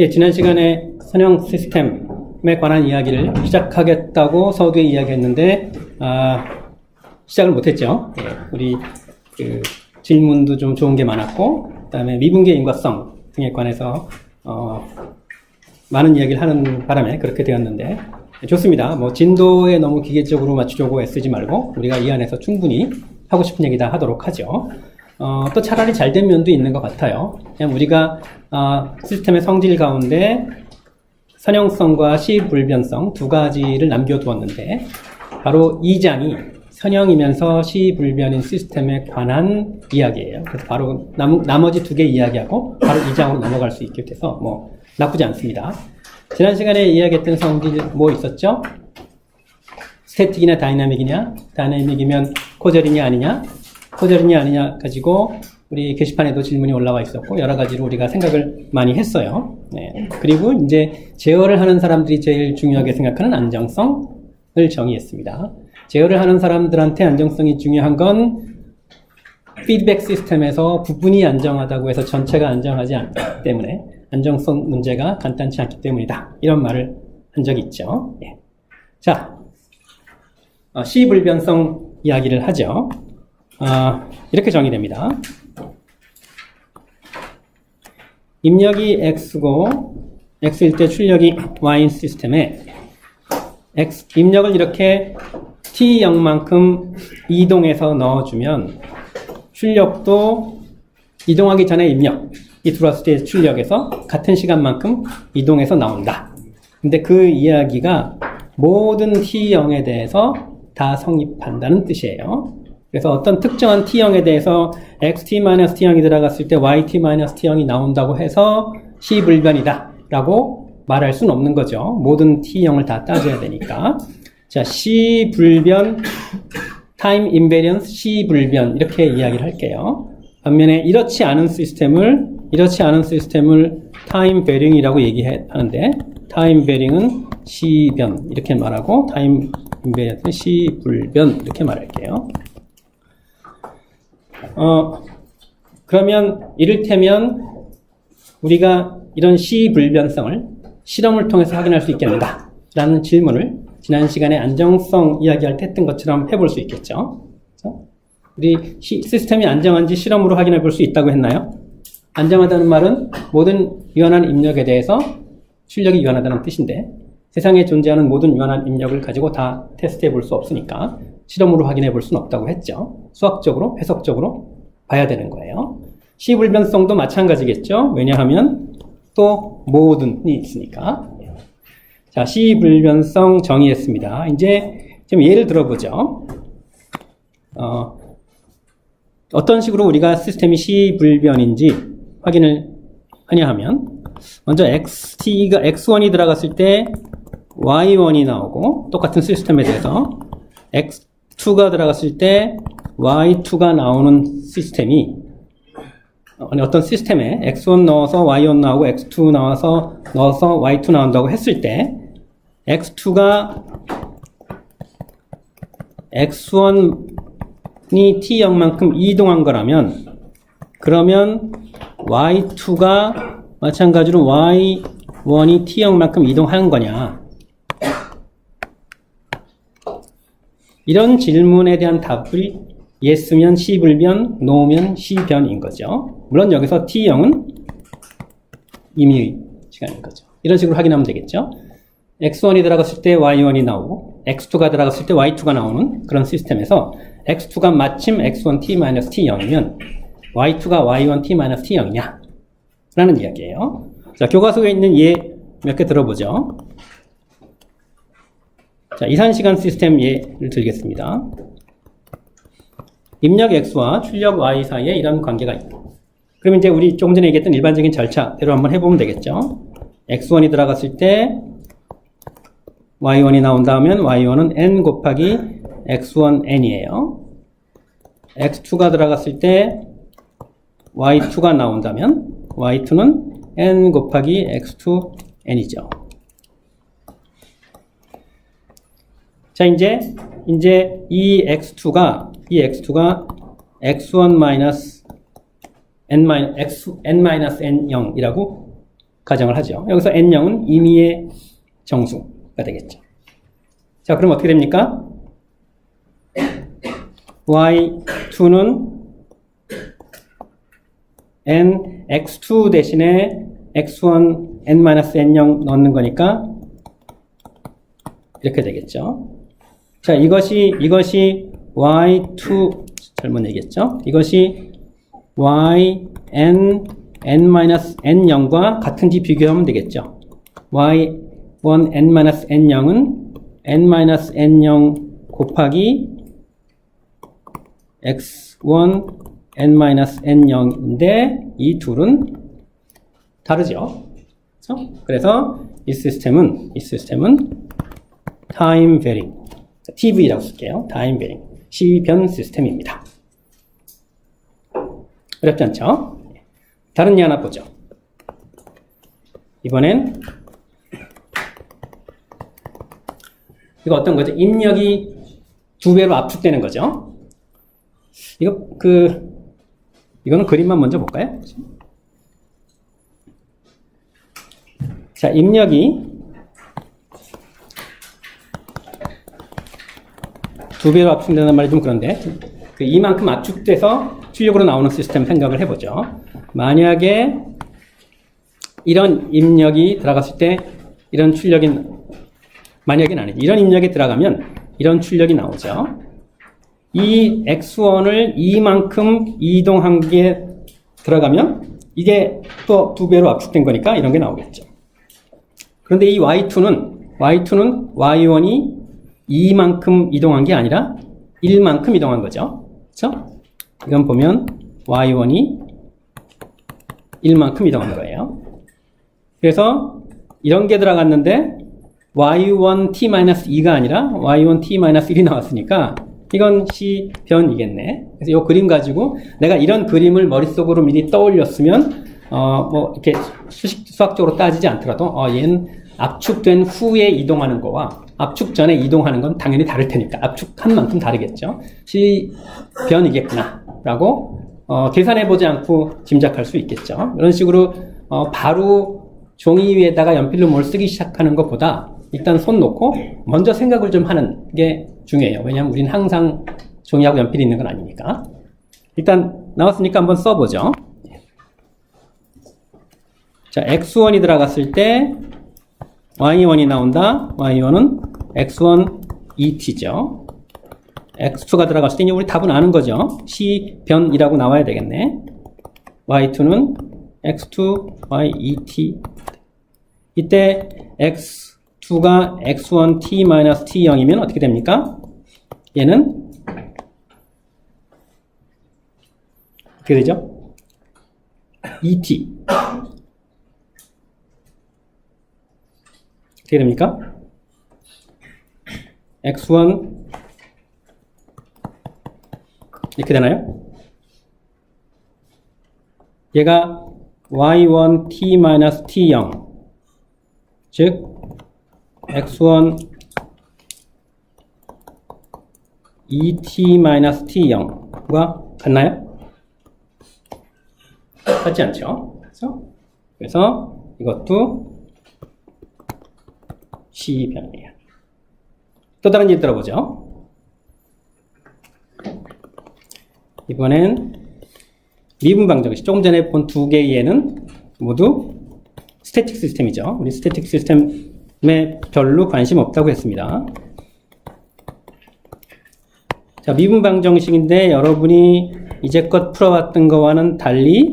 예, 지난 시간에 선형 시스템에 관한 이야기를 시작하겠다고 서두에 이야기했는데, 시작을 못했죠. 예, 우리 질문도 좀 좋은 게 많았고, 그 다음에 미분계 인과성 등에 관해서 많은 이야기를 하는 바람에 그렇게 되었는데, 좋습니다. 뭐 진도에 너무 기계적으로 맞추려고 애쓰지 말고 우리가 이 안에서 충분히 하고 싶은 얘기 다 하도록 하죠. 또 차라리 잘된 면도 있는 것 같아요. 그냥 우리가 시스템의 성질 가운데 선형성과 시불변성 두 가지를 남겨두었는데, 바로 2장이 선형이면서 시불변인 시스템에 관한 이야기예요. 그래서 바로 나머지 두 개 이야기하고 바로 2장으로 넘어갈 수 있게 돼서 뭐 나쁘지 않습니다. 지난 시간에 이야기했던 성질 뭐 있었죠? 스태틱이냐 다이나믹이냐, 다이나믹이면 코절이냐 아니냐, 코절이냐 아니냐 가지고 우리 게시판에도 질문이 올라와 있었고 여러 가지로 우리가 생각을 많이 했어요. 네. 그리고 이제 제어를 하는 사람들이 제일 중요하게 생각하는 안정성을 정의했습니다. 제어를 하는 사람들한테 안정성이 중요한 건 피드백 시스템에서 부분이 안정하다고 해서 전체가 안정하지 않기 때문에 안정성 문제가 간단치 않기 때문이다. 이런 말을 한 적이 있죠. 예. 자, 시불변성 이야기를 하죠. 이렇게 정의됩니다. 입력이 x고 x일 때 출력이 y인 시스템에 입력을 이렇게 t0만큼 이동해서 넣어주면 출력도 이동하기 전에 입력이 들어왔을 때 출력에서 같은 시간만큼 이동해서 나온다. 근데 그 이야기가 모든 t0에 대해서 다 성립한다는 뜻이에요. 그래서 어떤 특정한 t형에 대해서 xt-t형이 들어갔을 때 yt-t형이 나온다고 해서 시불변이다 라고 말할 수는 없는 거죠. 모든 t형을 다 따져야 되니까. 자, 시불변, time invariance, 시불변 이렇게 이야기를 할게요. 반면에 이렇지 않은 시스템을 time varying이라고 얘기하는데, time varying은 시변 이렇게 말하고 time invariance는 시불변 이렇게 말할게요. 그러면 이를테면 우리가 이런 시불변성을 실험을 통해서 확인할 수 있겠는가 라는 질문을 지난 시간에 안정성 이야기할 때 했던 것처럼 해볼 수 있겠죠. 우리 시스템이 안정한지 실험으로 확인해 볼 수 있다고 했나요? 안정하다는 말은 모든 유한한 입력에 대해서 출력이 유한하다는 뜻인데, 세상에 존재하는 모든 유한한 입력을 가지고 다 테스트해 볼 수 없으니까 실험으로 확인해 볼 수는 없다고 했죠. 수학적으로, 해석적으로 봐야 되는 거예요. 시불변성도 마찬가지겠죠. 왜냐하면 또 모든이 있으니까. 자, 시불변성 정의했습니다. 이제 좀 예를 들어보죠. 어떤 식으로 우리가 시스템이 시불변인지 확인을 하냐 하면, 먼저 xt가 x1이 들어갔을 때 y1이 나오고, 똑같은 시스템에 대해서 x2가 들어갔을 때 y2가 나오는 시스템이, 어떤 시스템에 x1 넣어서 y1 나오고 x2 넣어서 y2 나온다고 했을 때 x2가 x1이 t형만큼 이동한 거라면, 그러면 y2가 마찬가지로 y1이 t형만큼 이동한 거냐, 이런 질문에 대한 답이 yes면 시불변, no면 시변인 거죠. 물론 여기서 t형은 임의 시간인 거죠. 이런 식으로 확인하면 되겠죠. x1이 들어갔을 때 y1이 나오고 x2가 들어갔을 때 y2가 나오는 그런 시스템에서 x2가 마침 x1t-t형이면 y2가 y1t-t형이냐 라는 이야기예요. 자, 교과서에 있는 예 몇 개 들어보죠. 자, 이산시간 시스템 예를 들겠습니다. 입력 x와 출력 y 사이에 이런 관계가 있다. 그럼 이제 우리 조금 전에 얘기했던 일반적인 절차대로 한번 해보면 되겠죠. x1이 들어갔을 때 y1이 나온다면 y1은 n 곱하기 x1 n이에요. x2가 들어갔을 때 y2가 나온다면 y2는 n 곱하기 x2 n이죠. 자, 이제 이 x2가 x1 n-n-n0이라고 가정을 하죠. 여기서 n0은 임의의 정수가 되겠죠. 자, 그럼 어떻게 됩니까? y2는 n, x2 대신에 x1, n-n0 넣는 거니까 이렇게 되겠죠. 자, 이것이 y2, 잘못 얘기했죠? 이것이 yn, n-n0과 같은지 비교하면 되겠죠. y1, n-n0은 n-n0 곱하기 x1, n-n0인데 이 둘은 다르죠. 그래서 이 시스템은 time varying, TV라고 쓸게요. time varying, 시변 시스템입니다. 어렵지 않죠? 다른 예 하나 보죠. 이번엔 이거 어떤 거죠? 입력이 2배로 압축되는 거죠. 이거는 그림만 먼저 볼까요? 자, 입력이 2배로 압축된다는 말이 좀 그런데, 이만큼 압축돼서 출력으로 나오는 시스템 생각을 해보죠. 만약에 이런 입력이 들어갔을 때 이런 출력이, 만약에는 아니지, 이런 입력이 들어가면 이런 출력이 나오죠. 이 x1을 이만큼 이동한 게 들어가면 이게 또 2배로 압축된 거니까 이런 게 나오겠죠. 그런데 이 y2는 y1이 이만큼 이동한 게 아니라 1만큼 이동한 거죠. 그렇죠? 이건 보면 y1이 1만큼 이동한 거예요. 그래서 이런 게 들어갔는데 y1t-2가 아니라 y1t-1이 나왔으니까 이건 C변이겠네. 그래서 이 그림 가지고 내가 이런 그림을 머릿속으로 미리 떠올렸으면 뭐 이렇게 수학적으로 따지지 않더라도 얘는 압축된 후에 이동하는 거와 압축 전에 이동하는 건 당연히 다를 테니까 압축한 만큼 다르겠죠. C변이겠구나 라고 계산해보지 않고 짐작할 수 있겠죠. 이런 식으로 바로 종이 위에다가 연필로 뭘 쓰기 시작하는 것보다 일단 손 놓고 먼저 생각을 좀 하는 게 중요해요. 왜냐하면 우리는 항상 종이하고 연필이 있는 건 아니니까. 일단 나왔으니까 한번 써보죠. 자, x1이 들어갔을 때 y1이 나온다. y1은 x1 et죠. x2가 들어갔을 때 이제 우리 답은 아는 거죠. C변이라고 나와야 되겠네. y2는 x2 y et. 이때 x2가 x1 t-t0이면 어떻게 됩니까? 얘는 어떻게 되죠? et. 어떻게 됩니까? x1 이렇게 되나요? 얘가 y1 t-t0 즉 x1 et-t0과 같나요? 같지 않죠? 그래서 이것도 C변이에요. 또 다른 일 들어보죠. 이번엔 미분방 정식. 조금 전에 본 두 개의 예는 모두 스태틱 시스템이죠. 우리 스태틱 시스템에 별로 관심 없다고 했습니다. 자, 미분방 정식인데 여러분이 이제껏 풀어왔던 거와는 달리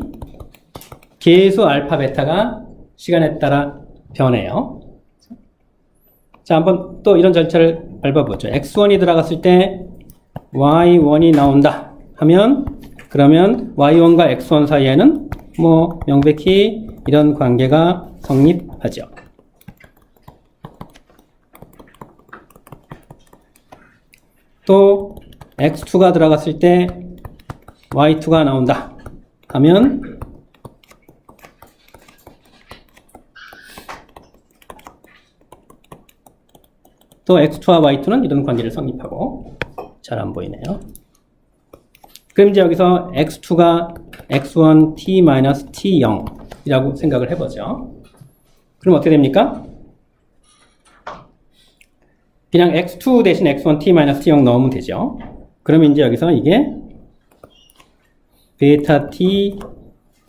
계수 알파 베타가 시간에 따라 변해요. 자, 한번 또 이런 절차를 밟아보죠. x1이 들어갔을 때 y1이 나온다 하면 그러면 y1과 x1 사이에는 뭐 명백히 이런 관계가 성립하죠. 또 x2가 들어갔을 때 y2가 나온다 하면 또 x2와 y2는 이런 관계를 성립하고 잘 안 보이네요. 그럼 이제 여기서 x2가 x1 t-t0 이라고 생각을 해보죠. 그럼 어떻게 됩니까? 그냥 x2 대신 x1t-t0 넣으면 되죠. 그러면 이제 여기서 이게 베타 t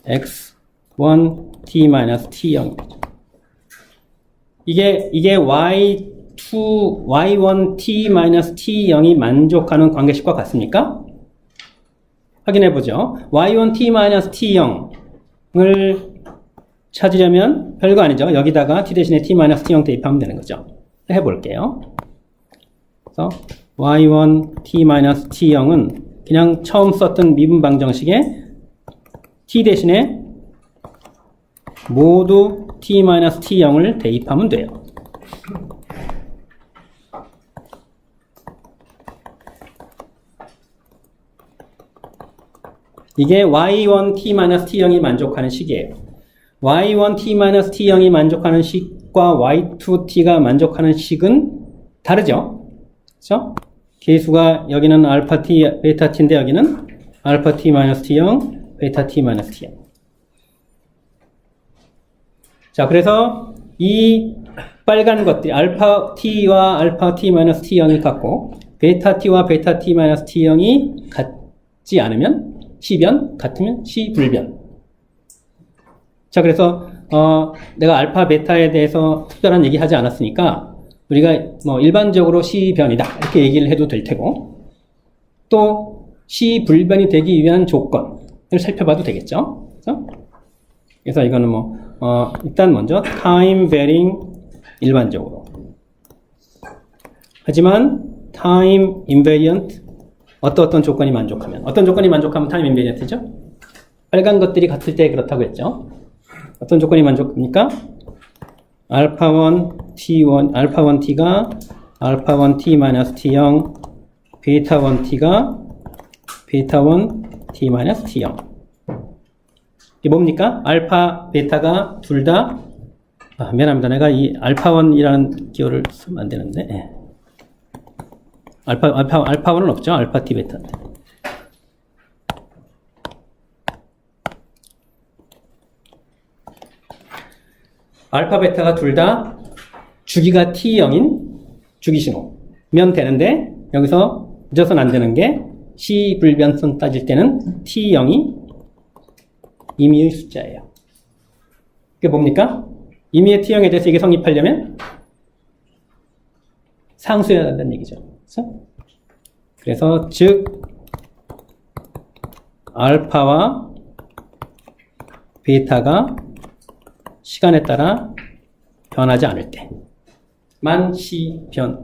x1t-t0 이게 y1t-t0이 만족하는 관계식과 같습니까? 확인해 보죠. y1t-t0을 찾으려면 별거 아니죠. 여기다가 t 대신에 t-t0 대입하면 되는 거죠. 해볼게요. 그래서 y1t-t0은 그냥 처음 썼던 미분 방정식에 t 대신에 모두 t-t0을 대입하면 돼요. 이게 y1t-t0이 만족하는 식이에요. y1t-t0이 만족하는 식과 y2t가 만족하는 식은 다르죠? 그렇죠? 계수가 여기는 알파 t, 베타 t인데 여기는 알파 t-t0, 베타 t-t0. 자, 그래서 이 빨간 것들이 알파 t와 알파 t-t0이 같고 베타 t와 베타 t-t0이 같지 않으면 C변, 같으면 C불변. 자, 그래서 내가 알파, 베타에 대해서 특별한 얘기 하지 않았으니까 우리가 뭐 일반적으로 C변이다 이렇게 얘기를 해도 될 테고 또 C불변이 되기 위한 조건을 살펴봐도 되겠죠. 그래서 이거는 뭐 일단 먼저 time varying 일반적으로 하지만 time invariant 어떤 조건이 만족하면 어떤 조건이 만족하면 time invariant이죠? 빨간 것들이 같을 때 그렇다고 했죠. 어떤 조건이 만족합니까? 알파1 t1 알파1t가 알파1t-t0 베타1t가 베타1t-t0 이게 뭡니까? 알파 베타가 둘 다 미안합니다. 내가 이 알파1이라는 기호를 쓰면 안 되는데 네. 알파1은 없죠. 알파 t 베타. 알파 베타가 둘 다 주기가 t0인 주기신호면 되는데 여기서 늦어서는 안 되는 게 C 불변성 따질 때는 t0이 임의의 숫자예요. 그게 뭡니까? 임의의 t형에 대해서 이게 성립하려면 상수여야 한다는 얘기죠. 그래서 즉 알파와 베타가 시간에 따라 변하지 않을 때만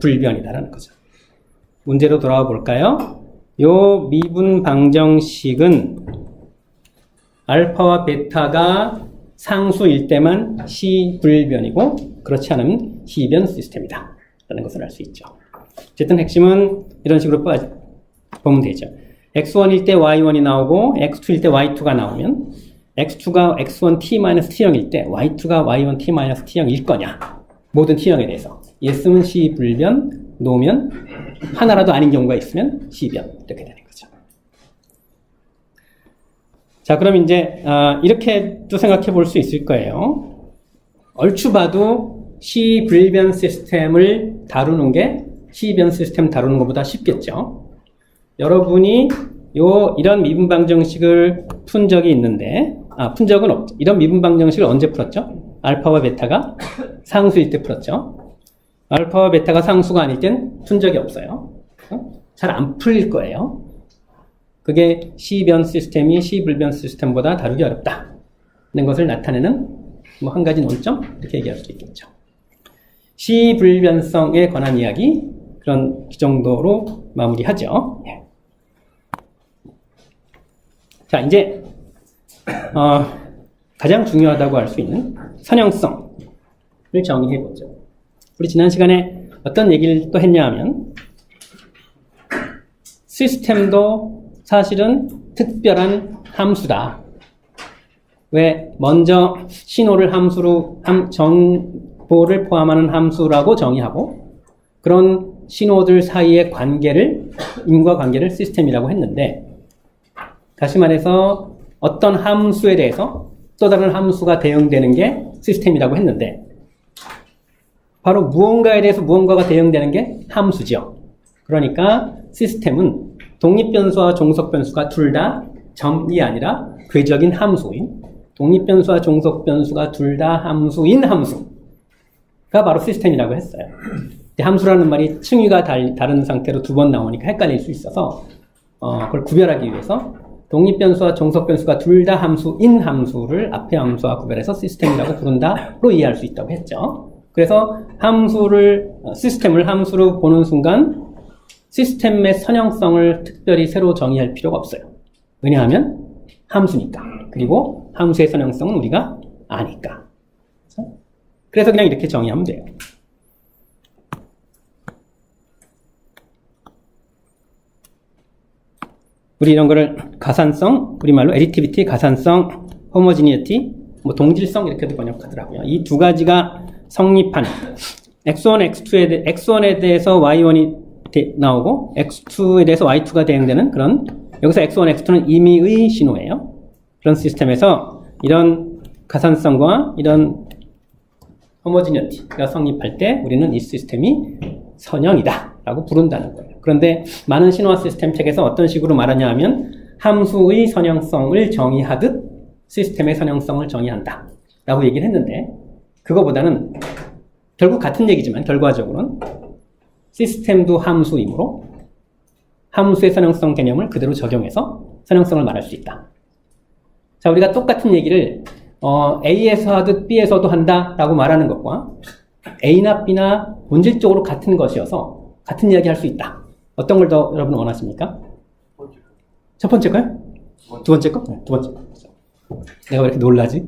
불변이다라는 거죠. 문제로 돌아와 볼까요? 요 미분 방정식은 알파와 베타가 상수일 때만 C불변이고 그렇지 않으면 C변 시스템이다 라는 것을 알 수 있죠. 어쨌든 핵심은 이런 식으로 보면 되죠. x1일 때 y1이 나오고 x2일 때 y2가 나오면 x2가 x1t-t0일 때 y2가 y1t-t0일 거냐 모든 t형에 대해서 yes면 C불변, no면 하나라도 아닌 경우가 있으면 C변 이렇게 되는 거죠. 자, 그럼 이제 이렇게도 생각해 볼 수 있을 거예요. 얼추 봐도 C불변 시스템을 다루는 게 C변 시스템 다루는 것보다 쉽겠죠. 여러분이 이런 미분 방정식을 푼 적이 있는데 푼 적은 없죠. 이런 미분 방정식을 언제 풀었죠? 알파와 베타가 상수일 때 풀었죠. 알파와 베타가 상수가 아닐 땐 푼 적이 없어요. 잘 안 풀릴 거예요. 그게 C변 시스템이 C불변 시스템보다 다루기 어렵다는 것을 나타내는 뭐 한 가지 논점 이렇게 얘기할 수 있겠죠. C불변성에 관한 이야기 그런 정도로 마무리하죠. 자, 이제 가장 중요하다고 할 수 있는 선형성을 정의해 보죠. 우리 지난 시간에 어떤 얘기를 또 했냐 하면 시스템도 사실은 특별한 함수다. 왜? 먼저 신호를 함수로 정보를 포함하는 함수라고 정의하고 그런 신호들 사이의 관계를 인과관계를 시스템이라고 했는데 다시 말해서 어떤 함수에 대해서 또 다른 함수가 대응되는 게 시스템이라고 했는데 바로 무언가에 대해서 무언가가 대응되는 게 함수죠. 그러니까 시스템은 독립변수와 종속변수가 둘 다 점이 아니라 궤적인 함수인, 독립변수와 종속변수가 둘 다 함수인 함수가 바로 시스템이라고 했어요. 함수라는 말이 층위가 다른 상태로 두 번 나오니까 헷갈릴 수 있어서 그걸 구별하기 위해서 독립변수와 종속변수가 둘 다 함수인 함수를 앞에 함수와 구별해서 시스템이라고 부른다로 이해할 수 있다고 했죠. 그래서 시스템을 함수로 보는 순간 시스템의 선형성을 특별히 새로 정의할 필요가 없어요. 왜냐하면 함수니까. 그리고 함수의 선형성은 우리가 아니까. 그래서 그냥 이렇게 정의하면 돼요. 우리 이런 거를 가산성, 우리말로 additivity, 가산성, homogeneity, 동질성 이렇게도 번역하더라고요. 이 두 가지가 성립하는 x1, x2에 대해서 y1이 나오고 x2에 대해서 y2가 대응되는 그런, 여기서 x1, x2는 임의의 신호예요. 그런 시스템에서 이런 가산성과 이런 homogeneity가 성립할 때 우리는 이 시스템이 선형이다 라고 부른다는 거예요. 그런데 많은 신호화 시스템 책에서 어떤 식으로 말하냐 하면 함수의 선형성을 정의하듯 시스템의 선형성을 정의한다 라고 얘기를 했는데, 그거보다는 결국 같은 얘기지만 결과적으로는 시스템도 함수이므로 함수의 선형성 개념을 그대로 적용해서 선형성을 말할 수 있다. 자, 우리가 똑같은 얘기를 A에서 하듯 B에서도 한다라고 말하는 것과 A나 B나 본질적으로 같은 것이어서 같은 이야기 할 수 있다. 어떤 걸 더 여러분 원하십니까? 첫 번째 거요? 두 번째 거? 네, 두 번째 거. 내가 왜 이렇게 놀라지?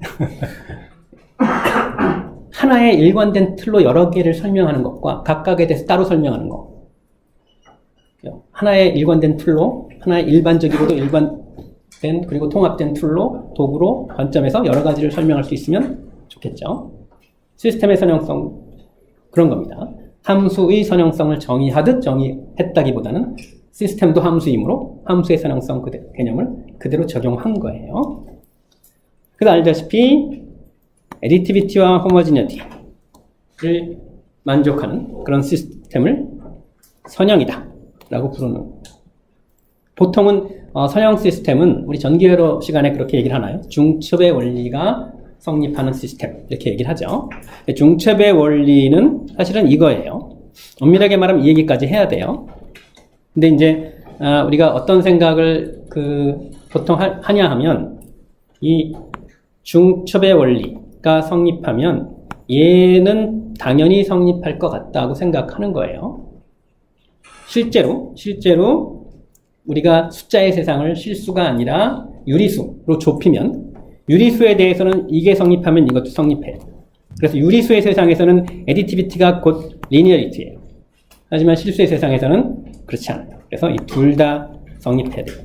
하나의 일관된 틀로 여러 개를 설명하는 것과 각각에 대해서 따로 설명하는 것. 하나의 일관된 틀로, 하나의 일반적이고도 일반된 그리고 통합된 툴로, 도구로, 관점에서 여러 가지를 설명할 수 있으면 좋겠죠. 시스템의 선형성, 그런 겁니다. 함수의 선형성을 정의하듯 정의했다기보다는 시스템도 함수이므로 함수의 선형성 개념을 그대로 적용한 거예요. 그래서 알다시피 additivity와 homogeneity를 만족하는 그런 시스템을 선형이다 라고 부르는. 보통은 선형 시스템은 우리 전기회로 시간에 그렇게 얘기를 하나요? 중첩의 원리가 성립하는 시스템 이렇게 얘기를 하죠. 중첩의 원리는 사실은 이거예요. 엄밀하게 말하면 이 얘기까지 해야 돼요. 근데 이제 우리가 어떤 생각을 보통 하냐 하면 이 중첩의 원리가 성립하면 얘는 당연히 성립할 것 같다고 생각하는 거예요. 실제로 우리가 숫자의 세상을 실수가 아니라 유리수로 좁히면 유리수에 대해서는 이게 성립하면 이것도 성립해요. 그래서 유리수의 세상에서는 additivity가 곧 linearity예요. 하지만 실수의 세상에서는 그렇지 않아요. 그래서 이 둘 다 성립해야 돼요.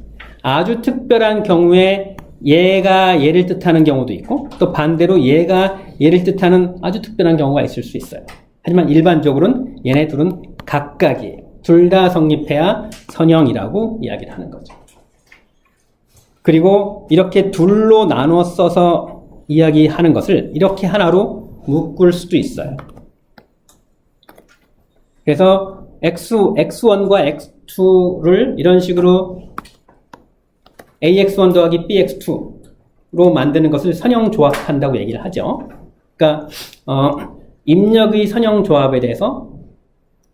아주 특별한 경우에 얘가 얘를 뜻하는 경우도 있고 또 반대로 얘가 얘를 뜻하는 아주 특별한 경우가 있을 수 있어요. 하지만 일반적으로는 얘네 둘은 각각이에요. 둘 다 성립해야 선형이라고 이야기를 하는 거죠. 그리고 이렇게 둘로 나눠 써서 이야기하는 것을 이렇게 하나로 묶을 수도 있어요. 그래서 x1과 x2를 이런 식으로 ax1 더하기 bx2로 만드는 것을 선형조합한다고 얘기를 하죠. 그러니까 입력의 선형조합에 대해서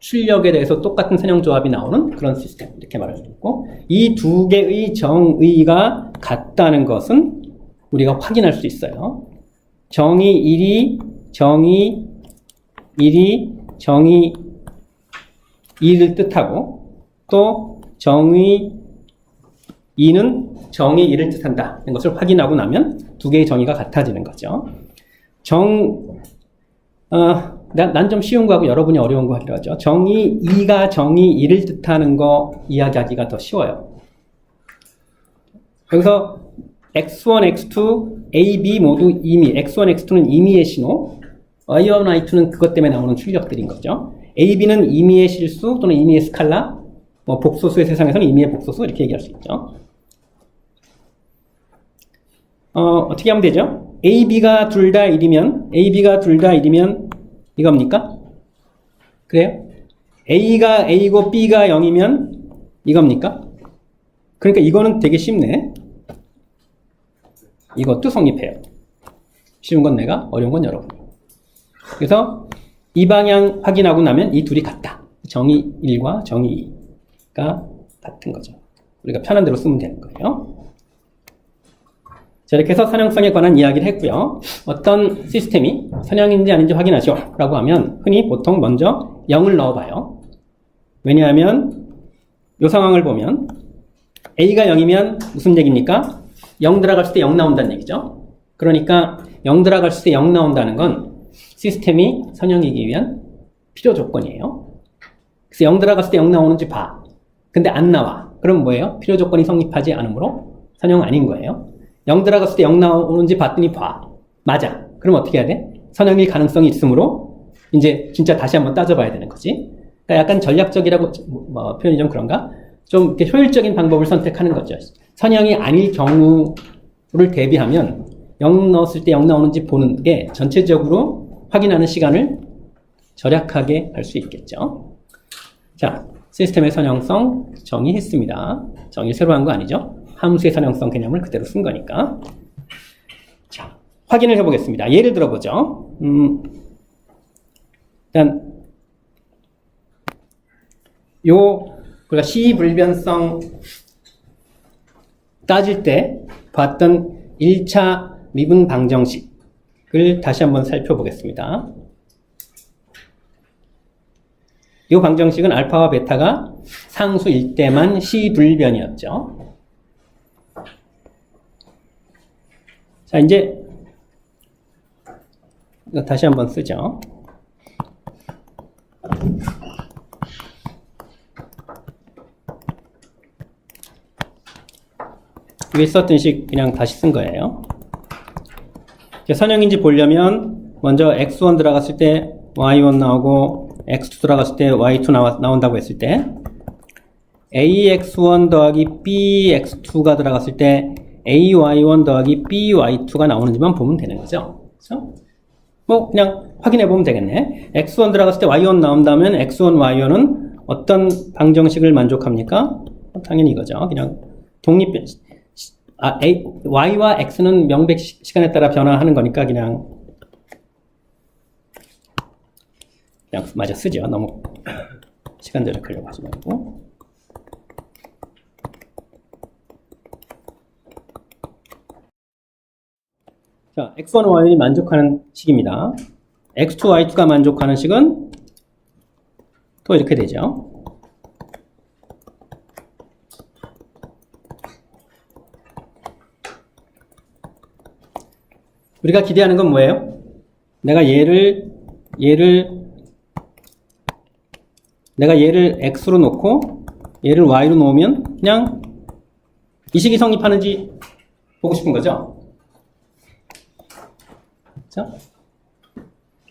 출력에 대해서 똑같은 선형조합이 나오는 그런 시스템 이렇게 말할 수 있고, 이 두 개의 정의가 같다는 것은 우리가 확인할 수 있어요. 정의 1이 정의 2를 뜻하고 또 정의 2는 정의 1을 뜻한다는 것을 확인하고 나면 두 개의 정의가 같아지는 거죠. 난 좀 쉬운 거 하고 여러분이 어려운 거 하기로 하죠. 정의 2가 정의 1을 뜻하는 거 이야기하기가 더 쉬워요. 여기서 x1, x2, a, b 모두 임의, x1, x2는 임의의 신호, y1, y2는 그것 때문에 나오는 출력들인 거죠. a, b는 임의의 실수 또는 임의의 스칼라, 복소수의 세상에서는 임의의 복소수 이렇게 얘기할 수 있죠. 어떻게 하면 되죠? a, b가 둘 다 1이면 이겁니까? 그래요? A가 A고 B가 0이면 이겁니까? 그러니까 이거는 되게 쉽네. 이것도 성립해요. 쉬운 건 내가, 어려운 건 여러분. 그래서 이 방향 확인하고 나면 이 둘이 같다. 정의 1과 정의 2가 같은 거죠. 우리가 편한 대로 쓰면 되는 거예요. 자, 이렇게 해서 선형성에 관한 이야기를 했고요. 어떤 시스템이 선형인지 아닌지 확인하죠. 라고 하면 흔히 보통 먼저 0을 넣어봐요. 왜냐하면 이 상황을 보면 A가 0이면 무슨 얘기입니까? 0 들어갔을 때 0 나온다는 얘기죠. 그러니까 0 들어갔을 때 0 나온다는 건 시스템이 선형이기 위한 필요 조건이에요. 그래서 0 들어갔을 때 0 나오는지 봐. 근데 안 나와. 그럼 뭐예요? 필요 조건이 성립하지 않으므로 선형 아닌 거예요. 0 들어갔을 때 0 나오는지 봤더니 봐. 맞아. 그럼 어떻게 해야 돼? 선형일 가능성이 있으므로 이제 진짜 다시 한번 따져봐야 되는 거지. 그러니까 약간 전략적이라고 표현이 좀 그런가? 좀 이렇게 효율적인 방법을 선택하는 거죠. 선형이 아닐 경우를 대비하면 0 넣었을 때 0 나오는지 보는 게 전체적으로 확인하는 시간을 절약하게 할 수 있겠죠. 자, 시스템의 선형성 정의했습니다. 정의 새로 한 거 아니죠? 함수의 선형성 개념을 그대로 쓴 거니까. 자, 확인을 해보겠습니다. 예를 들어보죠. 일단 우리가 시불변성 따질 때 봤던 1차 미분 방정식을 다시 한번 살펴보겠습니다. 이 방정식은 알파와 베타가 상수일 때만 시불변이었죠. 자, 이제 이거 다시 한번 쓰죠. 위에 썼던 식 그냥 다시 쓴 거예요. 선형인지 보려면 먼저 x1 들어갔을 때 y1 나오고 x2 들어갔을 때 y2 나온다고 했을 때 ax1 더하기 bx2가 들어갔을 때 ay1 더하기 by2가 나오는지만 보면 되는 거죠. 그렇죠? 뭐 그냥 확인해 보면 되겠네. x1 들어갔을 때 y1 나온다면 x1, y1은 어떤 방정식을 만족합니까? 당연히 이거죠. 그냥 독립변. y와 x는 명백 시간에 따라 변화하는 거니까 그냥 마저 쓰죠. 너무 시간 절약하려고 하지 말고. 자, x1, y1이 만족하는 식입니다. x2, y2가 만족하는 식은 또 이렇게 되죠. 우리가 기대하는 건 뭐예요? 내가 얘를 x로 놓고 얘를 y로 놓으면 그냥 이 식이 성립하는지 보고 싶은 거죠. 그렇죠?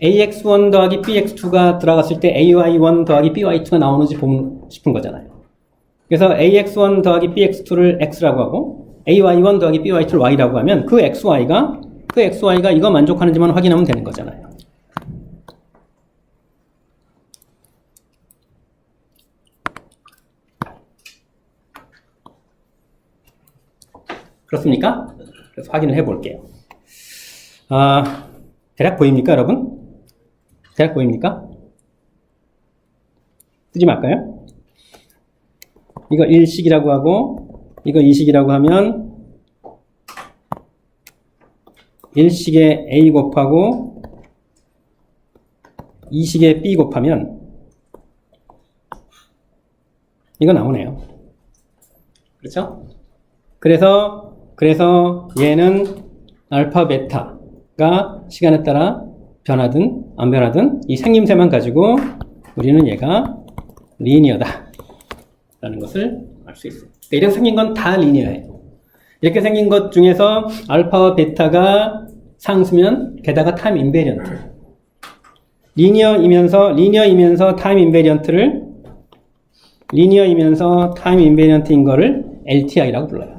ax1 더하기 bx2가 들어갔을 때 ay1 더하기 by2가 나오는지 보고 싶은 거잖아요. 그래서 ax1 더하기 bx2를 x라고 하고 ay1 더하기 by2를 y라고 하면 그 xy가 이거 만족하는지만 확인하면 되는 거잖아요. 그렇습니까? 그래서 확인을 해볼게요. 대략 보입니까, 여러분? 대략 보입니까? 쓰지 말까요? 이거 1식이라고 하고 이거 2식이라고 하면 1식에 a 곱하고 2식에 b 곱하면 이거 나오네요. 그렇죠? 그래서 얘는 알파 베타가 시간에 따라 변하든 안 변하든 이 생김새만 가지고 우리는 얘가 리니어다 라는 것을 알 수 있어요. 이렇게 생긴 건 다 리니어예요. 이렇게 생긴 것 중에서 알파와 베타가 상수면 게다가 타임 인베리언트. 리니어이면서 타임 인베리언트인 거를 LTI라고 불러요.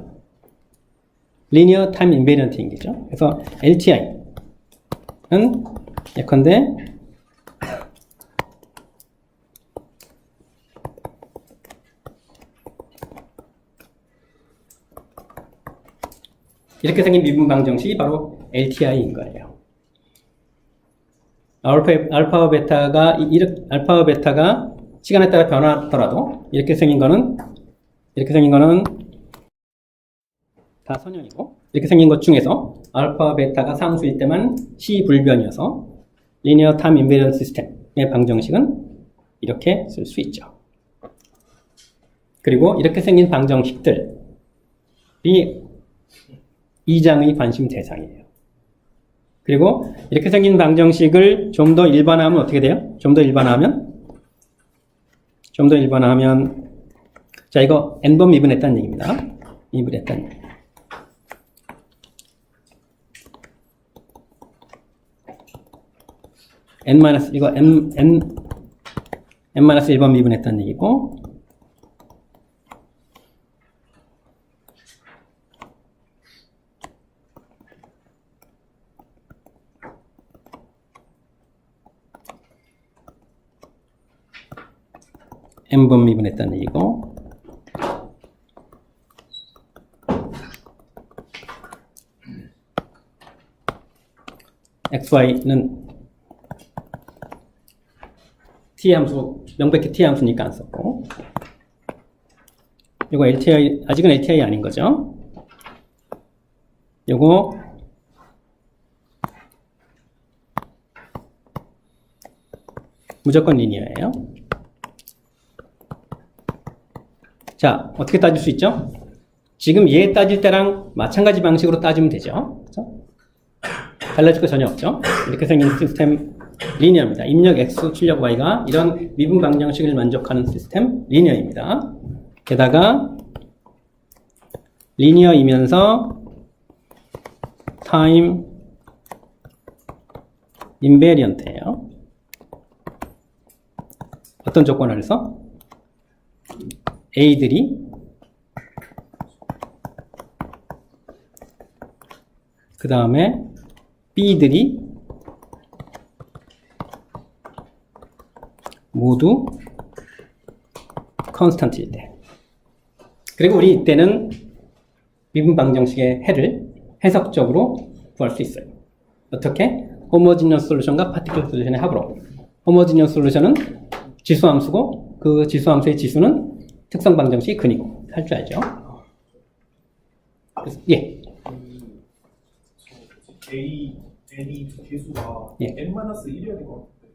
리니어 타임 인베리언트인 거죠. 그래서 LTI는 예컨대 이렇게 생긴 미분 방정식이 바로 LTI인 거예요. 알파와 베타가 시간에 따라 변하더라도 이렇게 생긴 거는 다 선형이고, 이렇게 생긴 것 중에서 알파와 베타가 상수일 때만 C 불변이어서 리니어 타임 인베리언트 시스템의 방정식은 이렇게 쓸 수 있죠. 그리고 이렇게 생긴 방정식들이 2장의 관심 대상이에요. 그리고 이렇게 생긴 방정식을 좀 더 일반화하면 어떻게 돼요? 좀 더 일반화하면 자, 이거 n번 미분했다는 얘기입니다. 미분했다는 얘기. 이거 n-1번 미분했다는 얘기고, n번 미분했다는 얘기고, xy는 t함수, 명백히 t함수니까 안 썼고, 이거 LTI, 아직은 LTI 아닌 거죠. 요거 무조건 리니어예요. 자, 어떻게 따질 수 있죠? 지금 얘 따질 때랑 마찬가지 방식으로 따지면 되죠. 그렇죠? 달라질 거 전혀 없죠. 이렇게 생긴 시스템 리니어입니다. 입력 x, 출력 y가 이런 미분 방정식을 만족하는 시스템 리니어입니다. 게다가 리니어이면서 타임 인베리언트예요. 어떤 조건 아래서? A들이 그 다음에 B들이 모두 컨스턴트일 때. 그리고 우리 이때는 미분 방정식의 해를 해석적으로 구할 수 있어요. 어떻게? 호모지니어스 솔루션과 파티클 솔루션의 합으로. 호모지니어스 솔루션은 지수함수고 그 지수함수의 지수는 특성 방정식이 근이고. 할 줄 알죠? 그래서, 예. n이 개수가 예. n-1이어야 될 것 같은데.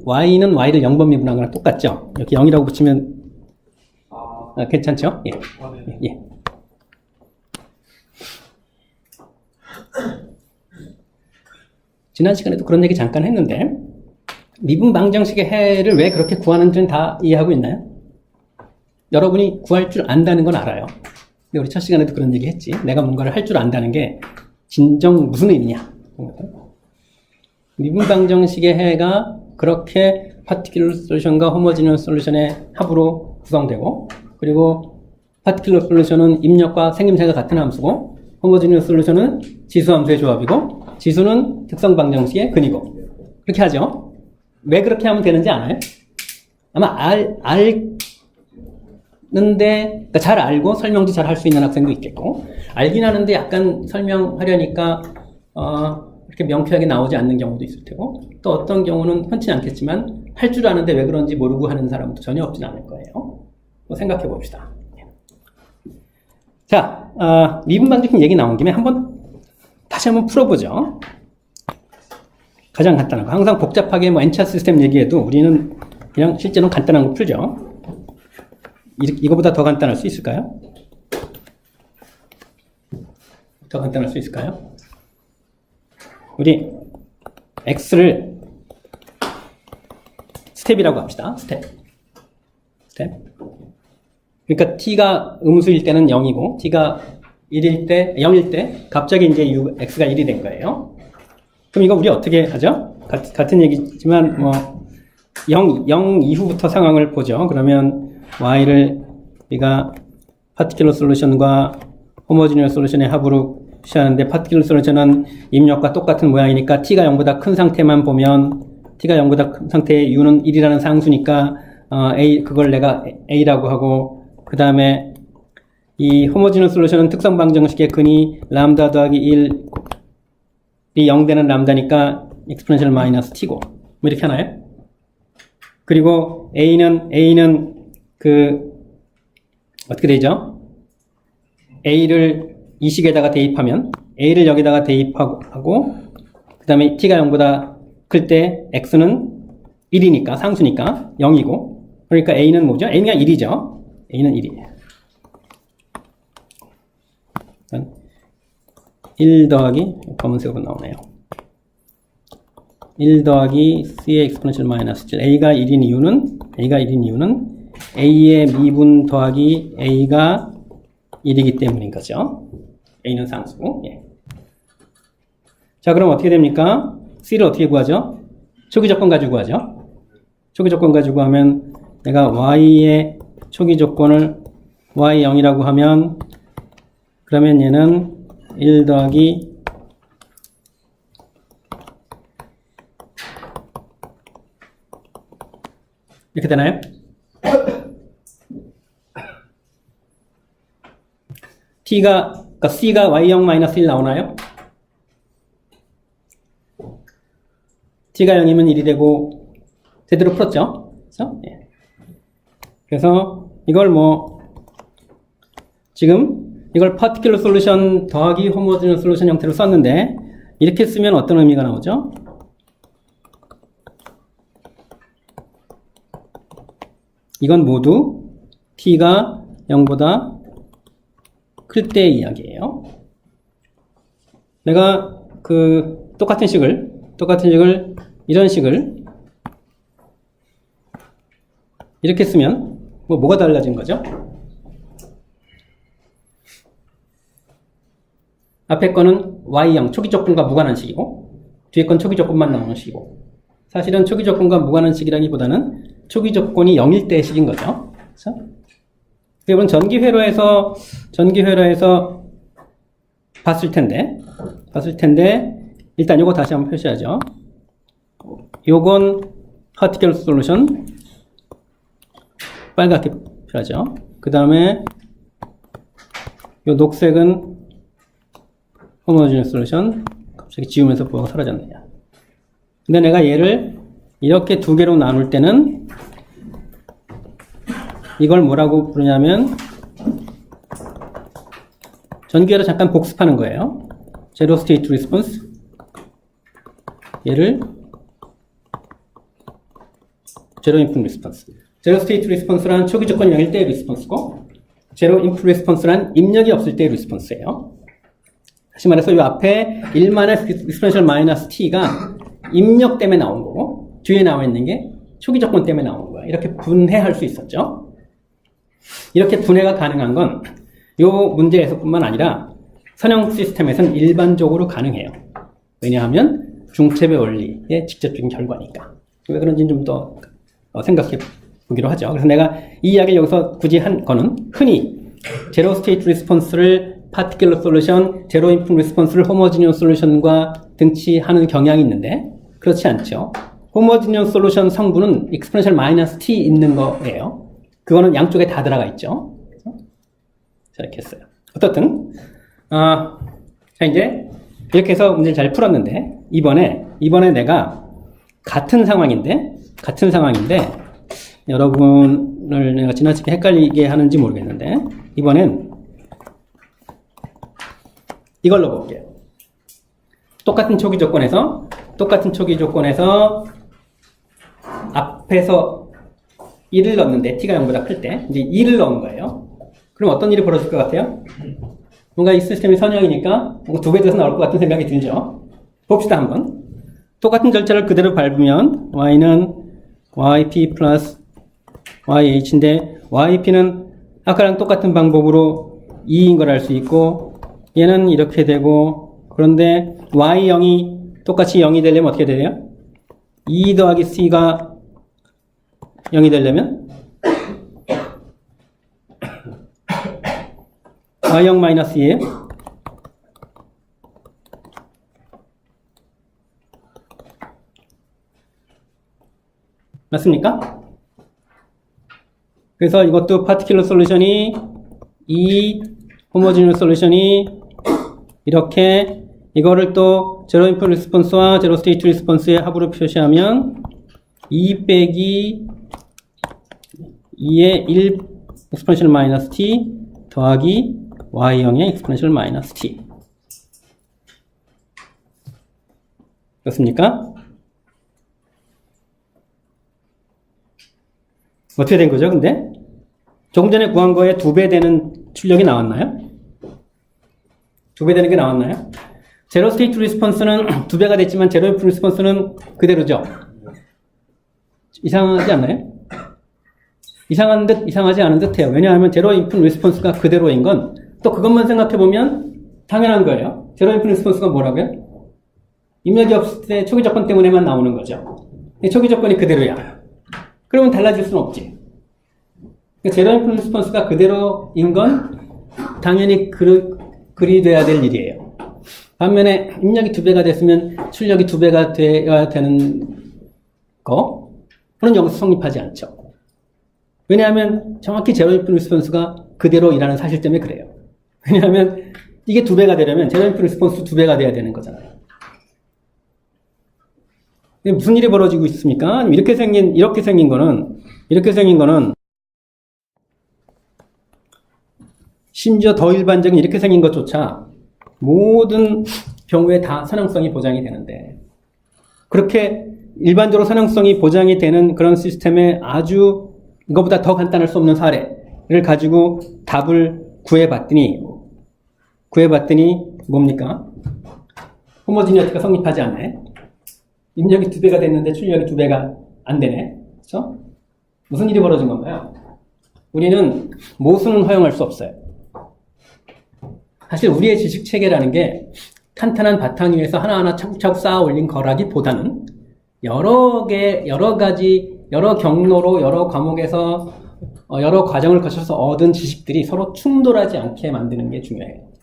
y는 y를 0번 미분한 거랑 똑같죠? 이렇게 0이라고 붙이면 괜찮죠? 예. 네. 예. 지난 시간에도 그런 얘기 잠깐 했는데, 미분 방정식의 해를 왜 그렇게 구하는지는 다 이해하고 있나요? 여러분이 구할 줄 안다는 건 알아요. 근데 우리 첫 시간에도 그런 얘기 했지. 내가 뭔가를 할 줄 안다는 게 진정 무슨 의미냐. 미분 방정식의 해가 그렇게 파티큘러 솔루션과 호모지니어스 솔루션의 합으로 구성되고, 그리고 파티큘러 솔루션은 입력과 생김새가 같은 함수고, 호모지니어스 솔루션은 지수함수의 조합이고, 지수는 특성 방정식의 근이고. 그렇게 하죠. 왜 그렇게 하면 되는지 아나요? 아마 그러니까 잘 알고 설명도 잘 할 수 있는 학생도 있겠고, 알긴 하는데 약간 설명하려니까 이렇게 명쾌하게 나오지 않는 경우도 있을 테고, 또 어떤 경우는 흔치 않겠지만 할 줄 아는데 왜 그런지 모르고 하는 사람도 전혀 없진 않을 거예요. 생각해 봅시다. 자, 미분 방정식 얘기 나온 김에 다시 한번 풀어보죠. 가장 간단한 거. 항상 복잡하게 n차 시스템 얘기해도 우리는 그냥 실제로는 간단한 거 풀죠. 이거보다 더 간단할 수 있을까요? 더 간단할 수 있을까요? 우리 x를 스텝이라고 합시다. 스텝. 그러니까 t가 음수일 때는 0이고 t가 0일 때 갑자기 이제 x가 1이 된 거예요. 그럼 이거 우리 어떻게 하죠? 같은 얘기지만 0 이후부터 상황을 보죠. 그러면 y를 우리가 파티큘러 솔루션과 호모지니어스 솔루션의 합으로 취하는데, 파티큘러 솔루션은 입력과 똑같은 모양이니까 t가 0보다 큰 상태만 보면 t가 0보다 큰 상태의 u는 1이라는 상수니까 그걸 내가 a라고 하고, 그 다음에 이 호모지너스 솔루션은 특성 방정식의 근이 람다 더하기 1이 0 되는 람다니까 exponential 마이너스 t고, 뭐 이렇게 하나요? 그리고 a는 어떻게 되죠? a를 이 식에다가 대입하면 a를 여기다가 대입하고, 그 다음에 t가 0보다 클 때 x는 1이니까 상수니까 0이고, 그러니까 a는 뭐죠? a는 그냥 1이죠. a는 1이에요. 1 더하기 검은색으로 나오네요. 1 더하기 c의 exponential 마이너스 7. a가 1인 이유는 a의 미분 더하기 a가 1이기 때문인 거죠. a는 상수. 예. 자, 그럼 어떻게 됩니까? c를 어떻게 구하죠? 초기 조건 가지고 구하죠. 초기 조건 가지고 하면 내가 y의 초기 조건을 y0이라고 하면, 그러면 얘는 1 더하기 이렇게 되나요? 그러니까 c가 y0-1 나오나요? t가 0이면 1이 되고, 제대로 풀었죠? 그렇죠? 예. 그래서 이걸 지금 이걸 particular solution 더하기 homogeneous solution 형태로 썼는데, 이렇게 쓰면 어떤 의미가 나오죠? 이건 모두 t가 0보다 클 때의 이야기예요. 내가 똑같은 식을 이런 식을 이렇게 쓰면 뭐가 달라진 거죠? 앞에 거는 y0 초기 조건과 무관한 식이고, 뒤에 건 초기 조건만 나오는 식이고, 사실은 초기 조건과 무관한 식이라기보다는 초기 조건이 0일 때의 식인 거죠. 그렇죠? 여러분 전기회로에서 봤을 텐데 일단 요거 다시 한번 표시하죠. 요건 particular solution 빨갛게 표시하죠. 그 다음에 요 녹색은 homogeneous solution. 갑자기 지우면서 뭐가 사라졌네요. 근데 내가 얘를 이렇게 두 개로 나눌 때는 이걸 뭐라고 부르냐면, 전기회로 잠깐 복습하는 거예요. Zero State Response. 얘를 Zero Input Response. Zero State Response란 초기 조건이 0일 때의 리스폰스고, Zero Input Response란 입력이 없을 때의 리스폰스예요. 다시 말해서 이 앞에 1만의 exponential 마이너스 t가 입력 때문에 나온 거고, 뒤에 나와 있는 게 초기 조건 때문에 나온 거야. 이렇게 분해할 수 있었죠. 이렇게 분해가 가능한 건 이 문제에서뿐만 아니라 선형 시스템에서는 일반적으로 가능해요. 왜냐하면 중첩의 원리의 직접적인 결과니까. 왜 그런지는 좀 더 생각해 보기로 하죠. 그래서 내가 이 이야기를 여기서 굳이 한 거는, 흔히 제로 스테이트 리스폰스를 particular solution, 제로 인풋 리스폰스를 homogeneous solution과 등치하는 경향이 있는데, 그렇지 않죠. homogeneous solution 성분은 exponential 마이너스 t 있는 거예요. 그거는 양쪽에 다 들어가 있죠. 자, 이렇게 했어요. 어떻든 자, 이제 이렇게 해서 문제를 잘 풀었는데, 이번에 내가 같은 상황인데 여러분을 내가 지나치게 헷갈리게 하는지 모르겠는데, 이번엔 이걸로 볼게요. 똑같은 초기 조건에서 앞에서 1을 넣었는데 t가 0보다 클 때 이제 2를 넣은 거예요. 그럼 어떤 일이 벌어질 것 같아요? 뭔가 이 시스템이 선형이니까 뭔가 두 배 돼서 나올 것 같은 생각이 들죠. 봅시다 한번. 똑같은 절차를 그대로 밟으면 y는 yp 플러스 yh인데, yp는 아까랑 똑같은 방법으로 2인 걸 알 수 있고, 얘는 이렇게 되고, 그런데 y0이 똑같이 0이 되려면 어떻게 돼요? 2 더하기 c가 0이 되려면 y0 마이너스 2예요. 맞습니까? 그래서 이것도 파티큘러 솔루션이 이 호모지니어스 솔루션이 이렇게 이거를 또 제로 인풋 리스폰스와 제로 스테이트 리스폰스의 합으로 표시하면 2 빼기 2의 1 exponential 마이너스 t 더하기 y0의 exponential 마이너스 t. 그렇습니까? 어떻게 된 거죠, 근데? 조금 전에 구한 거에 2배 되는 출력이 나왔나요? 2배 되는 게 나왔나요? 제로 스테이트 리스폰스는 2배가 됐지만 제로 인풋 리스폰스는 그대로죠? 이상하지 않나요? 이상한 듯 이상하지 않은 듯 해요. 왜냐하면 제로 인풋 리스폰스가 그대로인 건 또 그것만 생각해보면 당연한 거예요. 제로 인풋 리스폰스가 뭐라고요? 입력이 없을 때 초기 조건 때문에만 나오는 거죠. 초기 조건이 그대로야. 그러면 달라질 수는 없지. 제로 인풋 리스폰스가 그대로인 건 당연히 그리 돼야 될 일이에요. 반면에 입력이 2배가 됐으면 출력이 2배가 돼야 되는 거는 여기서 성립하지 않죠. 왜냐하면 정확히 제로 인풋 리스폰스가 그대로 일하는 사실 때문에 그래요. 왜냐하면 이게 2배가 되려면 제로 인풋 리스폰스 2배가 돼야 되는 거잖아요. 무슨 일이 벌어지고 있습니까? 이렇게 생긴 거는 심지어 더 일반적인 이렇게 생긴 것조차 모든 경우에 다 선형성이 보장이 되는데 그렇게 일반적으로 선형성이 보장이 되는 그런 시스템에 아주 이거보다 더 간단할 수 없는 사례를 가지고 답을 구해봤더니 뭡니까? 호모지니어티가 성립하지 않네. 입력이 2배가 됐는데 출력이 2배가 안 되네. 그렇죠? 무슨 일이 벌어진 건가요? 우리는 모순은 허용할 수 없어요. 사실 우리의 지식 체계라는 게 탄탄한 바탕 위에서 하나하나 차곡차곡 쌓아 올린 거라기보다는 여러 가지, 여러 경로로, 여러 과목에서, 여러 과정을 거쳐서 얻은 지식들이 서로 충돌하지 않게 만드는 게 중요해요.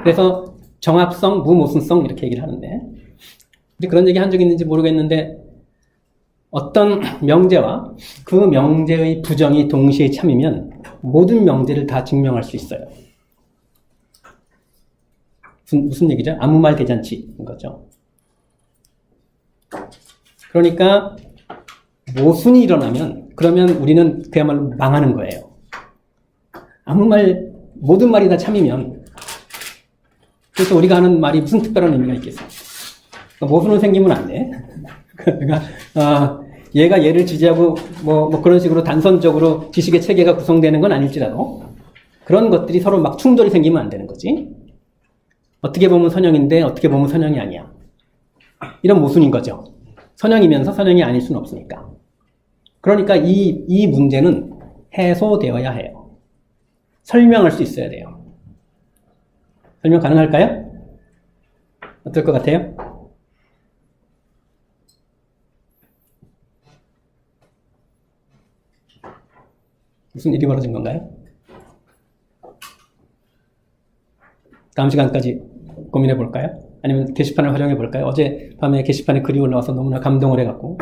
그래서 정합성, 무모순성 이렇게 얘기를 하는데 우리 그런 얘기 한 적 있는지 모르겠는데 어떤 명제와 그 명제의 부정이 동시에 참이면 모든 명제를 다 증명할 수 있어요. 무슨 얘기죠? 아무 말 대잔치인 거죠. 그러니까 모순이 일어나면 그러면 우리는 그야말로 망하는 거예요. 모든 말이 다 참이면 그래서 우리가 하는 말이 무슨 특별한 의미가 있겠어요? 모순은 생기면 안 돼. 그러니까 얘가 얘를 지지하고 뭐 그런 식으로 단선적으로 지식의 체계가 구성되는 건 아닐지라도 그런 것들이 서로 막 충돌이 생기면 안 되는 거지. 어떻게 보면 선형인데 어떻게 보면 선형이 아니야. 이런 모순인 거죠. 선형이면서 선형이 아닐 수는 없으니까. 그러니까 이 문제는 해소되어야 해요. 설명할 수 있어야 돼요. 설명 가능할까요? 어떨 것 같아요? 무슨 일이 벌어진 건가요? 다음 시간까지 고민해 볼까요? 아니면 게시판을 활용해 볼까요? 어제 밤에 게시판에 글이 올라와서 너무나 감동을 해갖고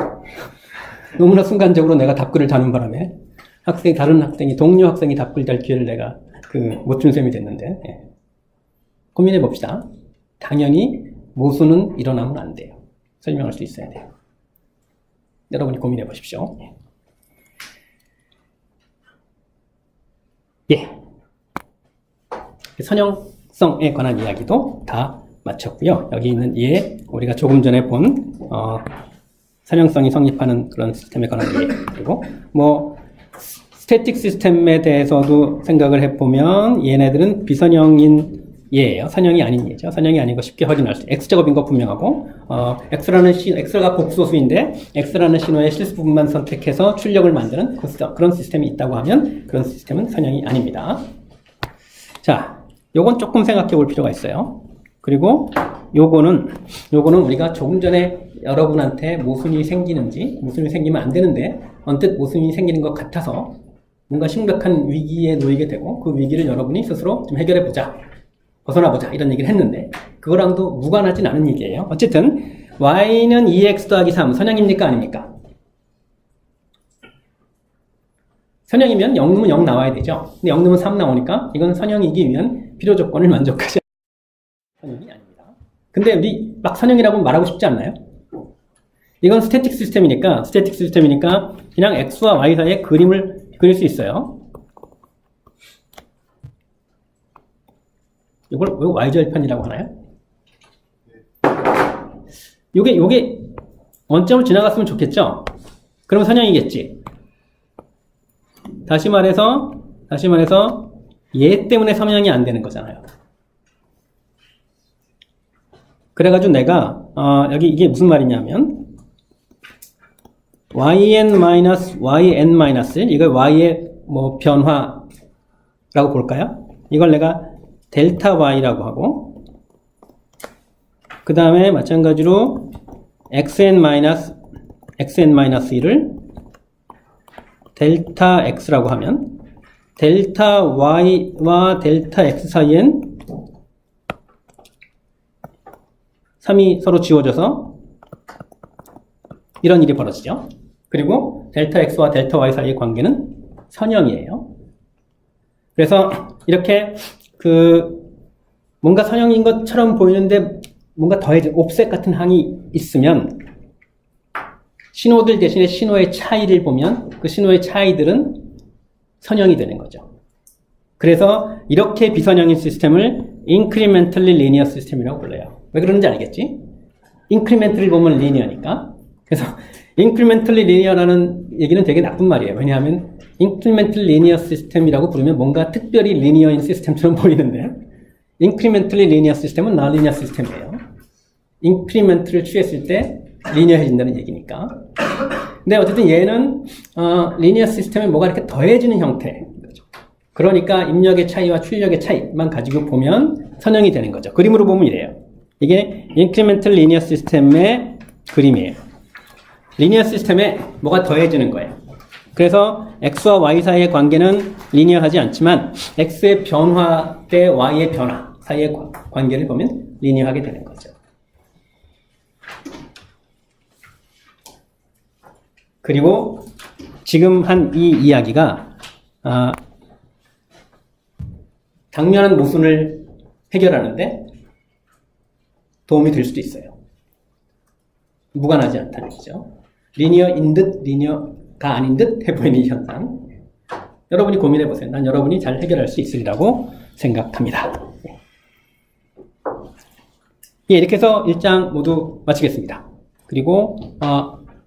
너무나 순간적으로 내가 답글을 다는 바람에 다른 학생이 동료 학생이 답글 달 기회를 내가 못 준 셈이 됐는데 고민해 봅시다. 당연히 모순은 일어나면 안 돼요. 설명할 수 있어야 돼요. 여러분이 고민해 보십시오. 예. 선형성에 관한 이야기도 다 마쳤고요. 여기 있는 우리가 조금 전에 본 선형성이 성립하는 그런 시스템에 관한 이해, 그리고 스태틱 시스템에 대해서도 생각을 해보면 얘네들은 비선형인 예예요. 선형이 아닌 예죠. 선형이 아닌 거 쉽게 확인할 수. x제곱인 거 분명하고 x가 복소수인데 x라는 신호의 실수 부분만 선택해서 출력을 만드는 그런 시스템이 있다고 하면 그런 시스템은 선형이 아닙니다. 자, 요건 조금 생각해 볼 필요가 있어요. 그리고 요거는 우리가 조금 전에 여러분한테 모순이 생기면 안 되는데 언뜻 모순이 생기는 것 같아서 뭔가 심각한 위기에 놓이게 되고 그 위기를 여러분이 스스로 좀 해결해 보자. 벗어나보자 이런 얘기를 했는데 그거랑도 무관하진 않은 얘기예요. 어쨌든 y는 2x 더하기 3 선형입니까? 아닙니까? 선형이면 0 넣으면 0 나와야 되죠. 근데 0 넣으면 3 나오니까 이건 선형이기 위한 필요 조건을 만족하지 않는 선형이 아닙니다. 근데 우리 막 선형이라고 말하고 싶지 않나요? 이건 스태틱 시스템이니까 그냥 x와 y 사이에 그림을 그릴 수 있어요. 이걸 왜 y절편이라고 하나요? 요게 원점을 지나갔으면 좋겠죠? 그러면 선형이겠지. 다시 말해서 얘 때문에 선형이 안 되는 거잖아요. 그래가지고 내가 여기 이게 무슨 말이냐면 yn-yn-1 이걸 y의 뭐 변화라고 볼까요? 이걸 내가 델타 y라고 하고 그 다음에 마찬가지로 xn-1을 델타 x라고 하면 델타 y와 델타 x 사이엔 3이 서로 지워져서 이런 일이 벌어지죠. 그리고 델타 x와 델타 y 사이의 관계는 선형이에요. 그래서 이렇게 뭔가 선형인 것처럼 보이는데 뭔가 더해진 옵셋 같은 항이 있으면 신호들 대신에 신호의 차이를 보면 그 신호의 차이들은 선형이 되는 거죠. 그래서 이렇게 비선형인 시스템을 incrementally linear 시스템이라고 불러요. 왜 그러는지 알겠지? increment를 보면 linear니까. 그래서 incrementally linear라는 얘기는 되게 나쁜 말이에요. 왜냐하면 incrementally linear 시스템이라고 부르면 뭔가 특별히 linear인 시스템처럼 보이는데 incrementally linear 시스템은 nonlinear 시스템이에요. increment를 취했을 때 리니어해진다는 얘기니까. 근데 어쨌든 얘는 리니어 시스템에 뭐가 이렇게 더해지는 형태인 거죠. 그러니까 입력의 차이와 출력의 차이만 가지고 보면 선형이 되는 거죠. 그림으로 보면 이래요. 이게 인크리멘털 리니어 시스템의 그림이에요. 리니어 시스템에 뭐가 더해지는 거예요. 그래서 x와 y 사이의 관계는 리니어하지 않지만 x의 변화 대 y의 변화 사이의 관계를 보면 리니어하게 되는 거죠. 그리고 지금 한 이 이야기가 당면한 모순을 해결하는데 도움이 될 수도 있어요. 무관하지 않다는 얘기죠. 리니어인 듯 리니어가 아닌 듯 해보이는 이 현상. 여러분이 고민해보세요. 난 여러분이 잘 해결할 수 있으리라고 생각합니다. 예, 이렇게 해서 1장 모두 마치겠습니다. 그리고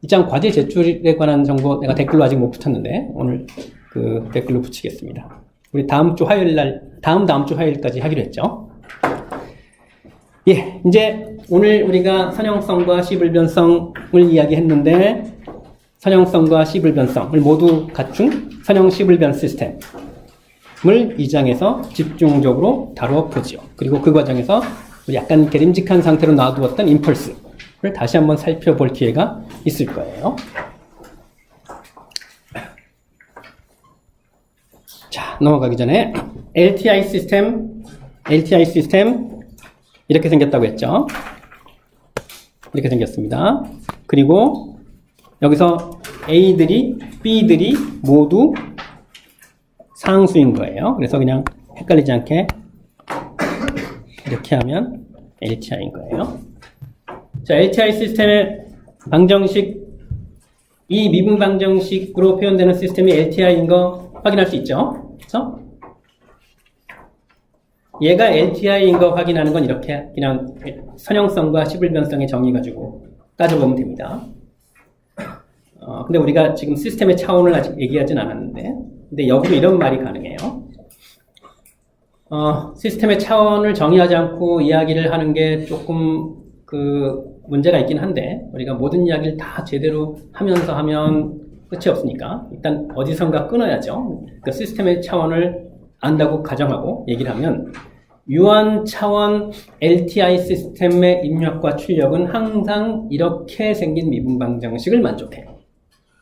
2장 과제 제출에 관한 정보 내가 댓글로 아직 못 붙였는데 오늘 그 댓글로 붙이겠습니다. 우리 다음 주 화요일까지 하기로 했죠. 예, 이제 오늘 우리가 선형성과 시불변성을 이야기했는데 선형성과 시불변성을 모두 갖춘 선형 시불변 시스템을 2장에서 집중적으로 다뤄보죠. 그리고 그 과정에서 약간 게림직한 상태로 놔두었던 임펄스를 다시 한번 살펴볼 기회가 있을 거예요. 자, 넘어가기 전에 LTI 시스템 이렇게 생겼다고 했죠. 이렇게 생겼습니다. 그리고 여기서 A들이 B들이 모두 상수인 거예요. 그래서 그냥 헷갈리지 않게 이렇게 하면 LTI인 거예요. 자, LTI 시스템의 방정식, 이 미분 방정식으로 표현되는 시스템이 LTI인 거 확인할 수 있죠? 그렇죠? 얘가 LTI인 거 확인하는 건 이렇게 그냥 선형성과 시불변성의 정의 가지고 따져보면 됩니다. 근데 우리가 지금 시스템의 차원을 아직 얘기하진 않았는데, 근데 여기도 이런 말이 가능해요. 시스템의 차원을 정의하지 않고 이야기를 하는 게 조금 문제가 있긴 한데, 우리가 모든 이야기를 다 제대로 하면서 하면 끝이 없으니까, 일단 어디선가 끊어야죠. 그 시스템의 차원을 안다고 가정하고 얘기를 하면, 유한 차원 LTI 시스템의 입력과 출력은 항상 이렇게 생긴 미분 방정식을 만족해요.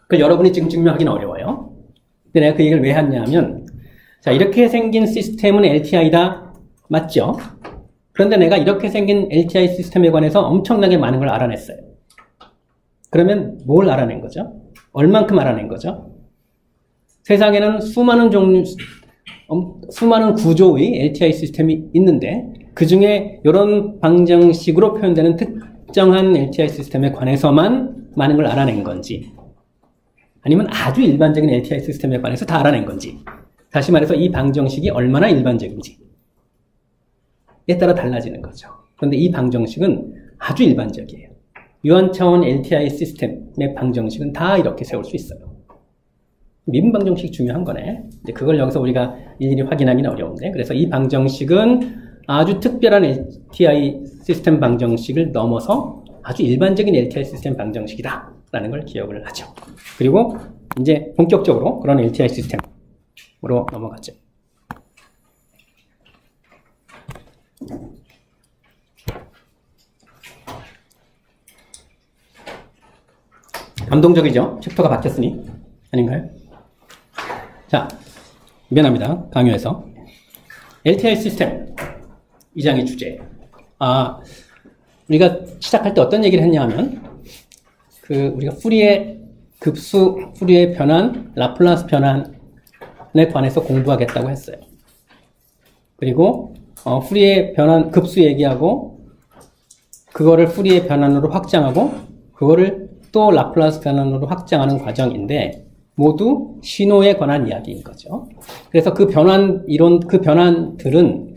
그걸 여러분이 지금 증명하기는 어려워요. 근데 내가 그 얘기를 왜 했냐면, 자, 이렇게 생긴 시스템은 LTI다. 맞죠? 그런데 내가 이렇게 생긴 LTI 시스템에 관해서 엄청나게 많은 걸 알아냈어요. 그러면 뭘 알아낸 거죠? 얼만큼 알아낸 거죠? 세상에는 수많은 종류, 수많은 구조의 LTI 시스템이 있는데 그 중에 이런 방정식으로 표현되는 특정한 LTI 시스템에 관해서만 많은 걸 알아낸 건지 아니면 아주 일반적인 LTI 시스템에 관해서 다 알아낸 건지 다시 말해서 이 방정식이 얼마나 일반적인지에 따라 달라지는 거죠. 그런데 이 방정식은 아주 일반적이에요. 유한차원 LTI 시스템의 방정식은 다 이렇게 세울 수 있어요. 미분 방정식이 중요한 거네. 이제 그걸 여기서 우리가 일일이 확인하기는 어려운데 그래서 이 방정식은 아주 특별한 LTI 시스템 방정식을 넘어서 아주 일반적인 LTI 시스템 방정식이다 라는 걸 기억을 하죠. 그리고 이제 본격적으로 그런 LTI 시스템으로 넘어가죠. 감동적이죠? 챕터가 바뀌었으니 아닌가요? 자, 미안합니다. 강요해서 LTI 시스템 2장의 주제. 우리가 시작할 때 어떤 얘기를 했냐 하면 우리가 푸리의 급수, 푸리의 변환, 라플라스 변환에 관해서 공부하겠다고 했어요. 그리고 푸리의 변환, 급수 얘기하고 그거를 푸리의 변환으로 확장하고 그거를 또 라플라스 변환으로 확장하는 과정인데 모두 신호에 관한 이야기인 거죠. 그래서 그 변환 이론, 그 변환들은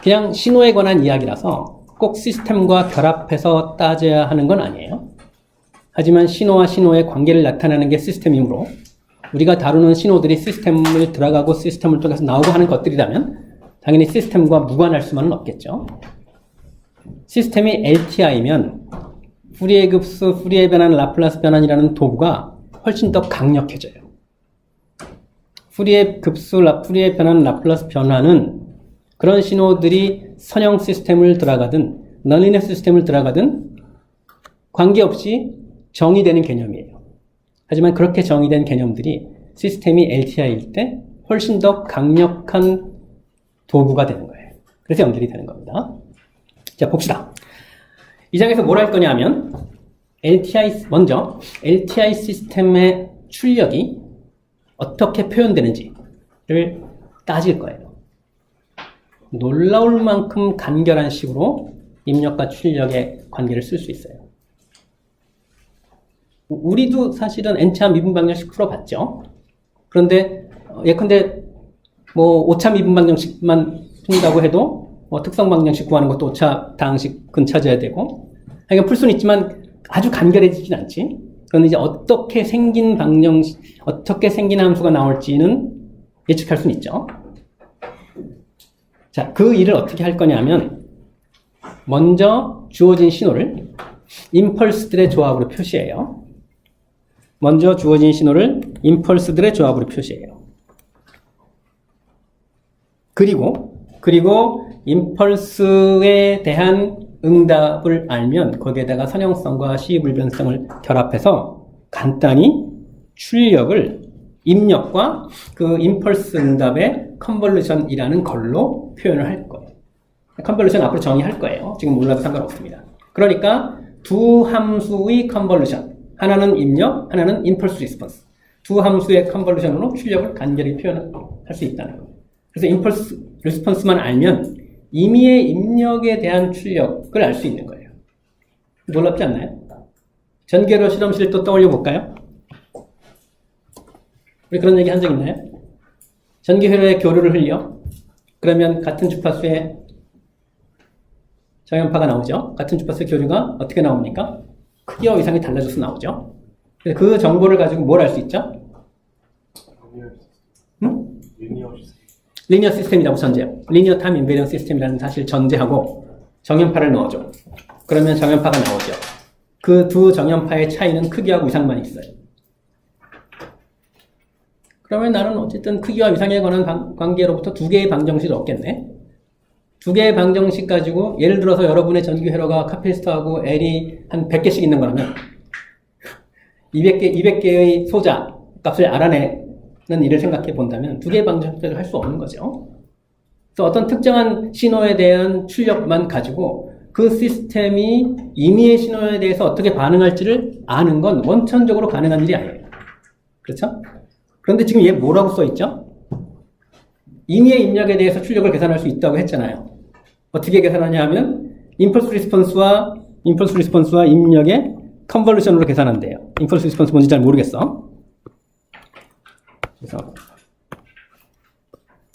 그냥 신호에 관한 이야기라서 꼭 시스템과 결합해서 따져야 하는 건 아니에요. 하지만 신호와 신호의 관계를 나타내는 게 시스템이므로 우리가 다루는 신호들이 시스템을 들어가고 시스템을 통해서 나오고 하는 것들이라면 당연히 시스템과 무관할 수만은 없겠죠. 시스템이 LTI면 푸리의 급수, 푸리의 변환, 라플라스 변환이라는 도구가 훨씬 더 강력해져요. 푸리의 급수, 푸리의 변환, 라플라스 변환은 그런 신호들이 선형 시스템을 들어가든 넌리니어 시스템을 들어가든 관계없이 정의되는 개념이에요. 하지만 그렇게 정의된 개념들이 시스템이 LTI일 때 훨씬 더 강력한 도구가 되는 거예요. 그래서 연결이 되는 겁니다. 자, 봅시다. 이 장에서 뭘 할 거냐 하면 먼저 LTI 시스템의 출력이 어떻게 표현되는지를 따질 거예요. 놀라울 만큼 간결한 식으로 입력과 출력의 관계를 쓸 수 있어요. 우리도 사실은 N차 미분 방정식 풀어봤죠. 그런데 예컨대 뭐 5차 미분 방정식만 푼다고 해도 특성 방정식 구하는 것도 5차 다항식은 찾아야 되고 그러니까 풀 수는 있지만 아주 간결해지진 않지. 그런데 이제 어떻게 생긴 방정식, 어떻게 생긴 함수가 나올지는 예측할 수는 있죠. 자, 그 일을 어떻게 할 거냐면 먼저 주어진 신호를 임펄스들의 조합으로 표시해요. 먼저 주어진 신호를 임펄스들의 조합으로 표시해요. 그리고 임펄스에 대한 응답을 알면 거기에다가 선형성과 시불변성을 결합해서 간단히 출력을 입력과 그 임펄스 응답의 컨볼루션이라는 걸로 표현을 할 거예요. 컨볼루션 앞으로 정의할 거예요. 지금 몰라도 상관없습니다. 그러니까 두 함수의 컨볼루션, 하나는 입력, 하나는 임펄스 리스폰스. 두 함수의 컨볼루션으로 출력을 간결히 표현할 수 있다는 거예요. 그래서 임펄스 리스폰스만 알면 임의의 입력에 대한 출력을 알 수 있는 거예요. 놀랍지 않나요? 전개로 실험실 또 떠올려 볼까요? 우리 그런 얘기 한 적 있나요? 전기회로에 교류를 흘려. 그러면 같은 주파수의 정연파가 나오죠. 같은 주파수의 교류가 어떻게 나옵니까? 크기와 위상이 달라져서 나오죠. 그래서 그 정보를 가지고 뭘 알 수 있죠? 리니어 시스템이라고 전제해요. 리니어 타임 인베리언스 시스템이라는 사실 전제하고 정연파를 넣어줘. 그러면 정연파가 나오죠. 그 두 정연파의 차이는 크기하고 위상만 있어요. 그러면 나는 어쨌든 크기와 위상에 관한 관계로부터 두 개의 방정식을 얻겠네. 두 개의 방정식 가지고 예를 들어서 여러분의 전기 회로가 카피스터하고 L이 한 100개씩 있는 거라면 200개의 소자 값을 알아내는 일을 생각해 본다면 두 개의 방정식을 할 수 없는 거죠. 그래서 어떤 특정한 신호에 대한 출력만 가지고 그 시스템이 임의의 신호에 대해서 어떻게 반응할지를 아는 건 원천적으로 가능한 일이 아니에요. 그렇죠? 그런데 지금 얘 뭐라고 써 있죠? 임의의 입력에 대해서 출력을 계산할 수 있다고 했잖아요. 어떻게 계산하냐 하면 임펄스 리스폰스와 입력의 컨볼루션으로 계산한대요. 임펄스 리스폰스 뭔지 잘 모르겠어. 그래서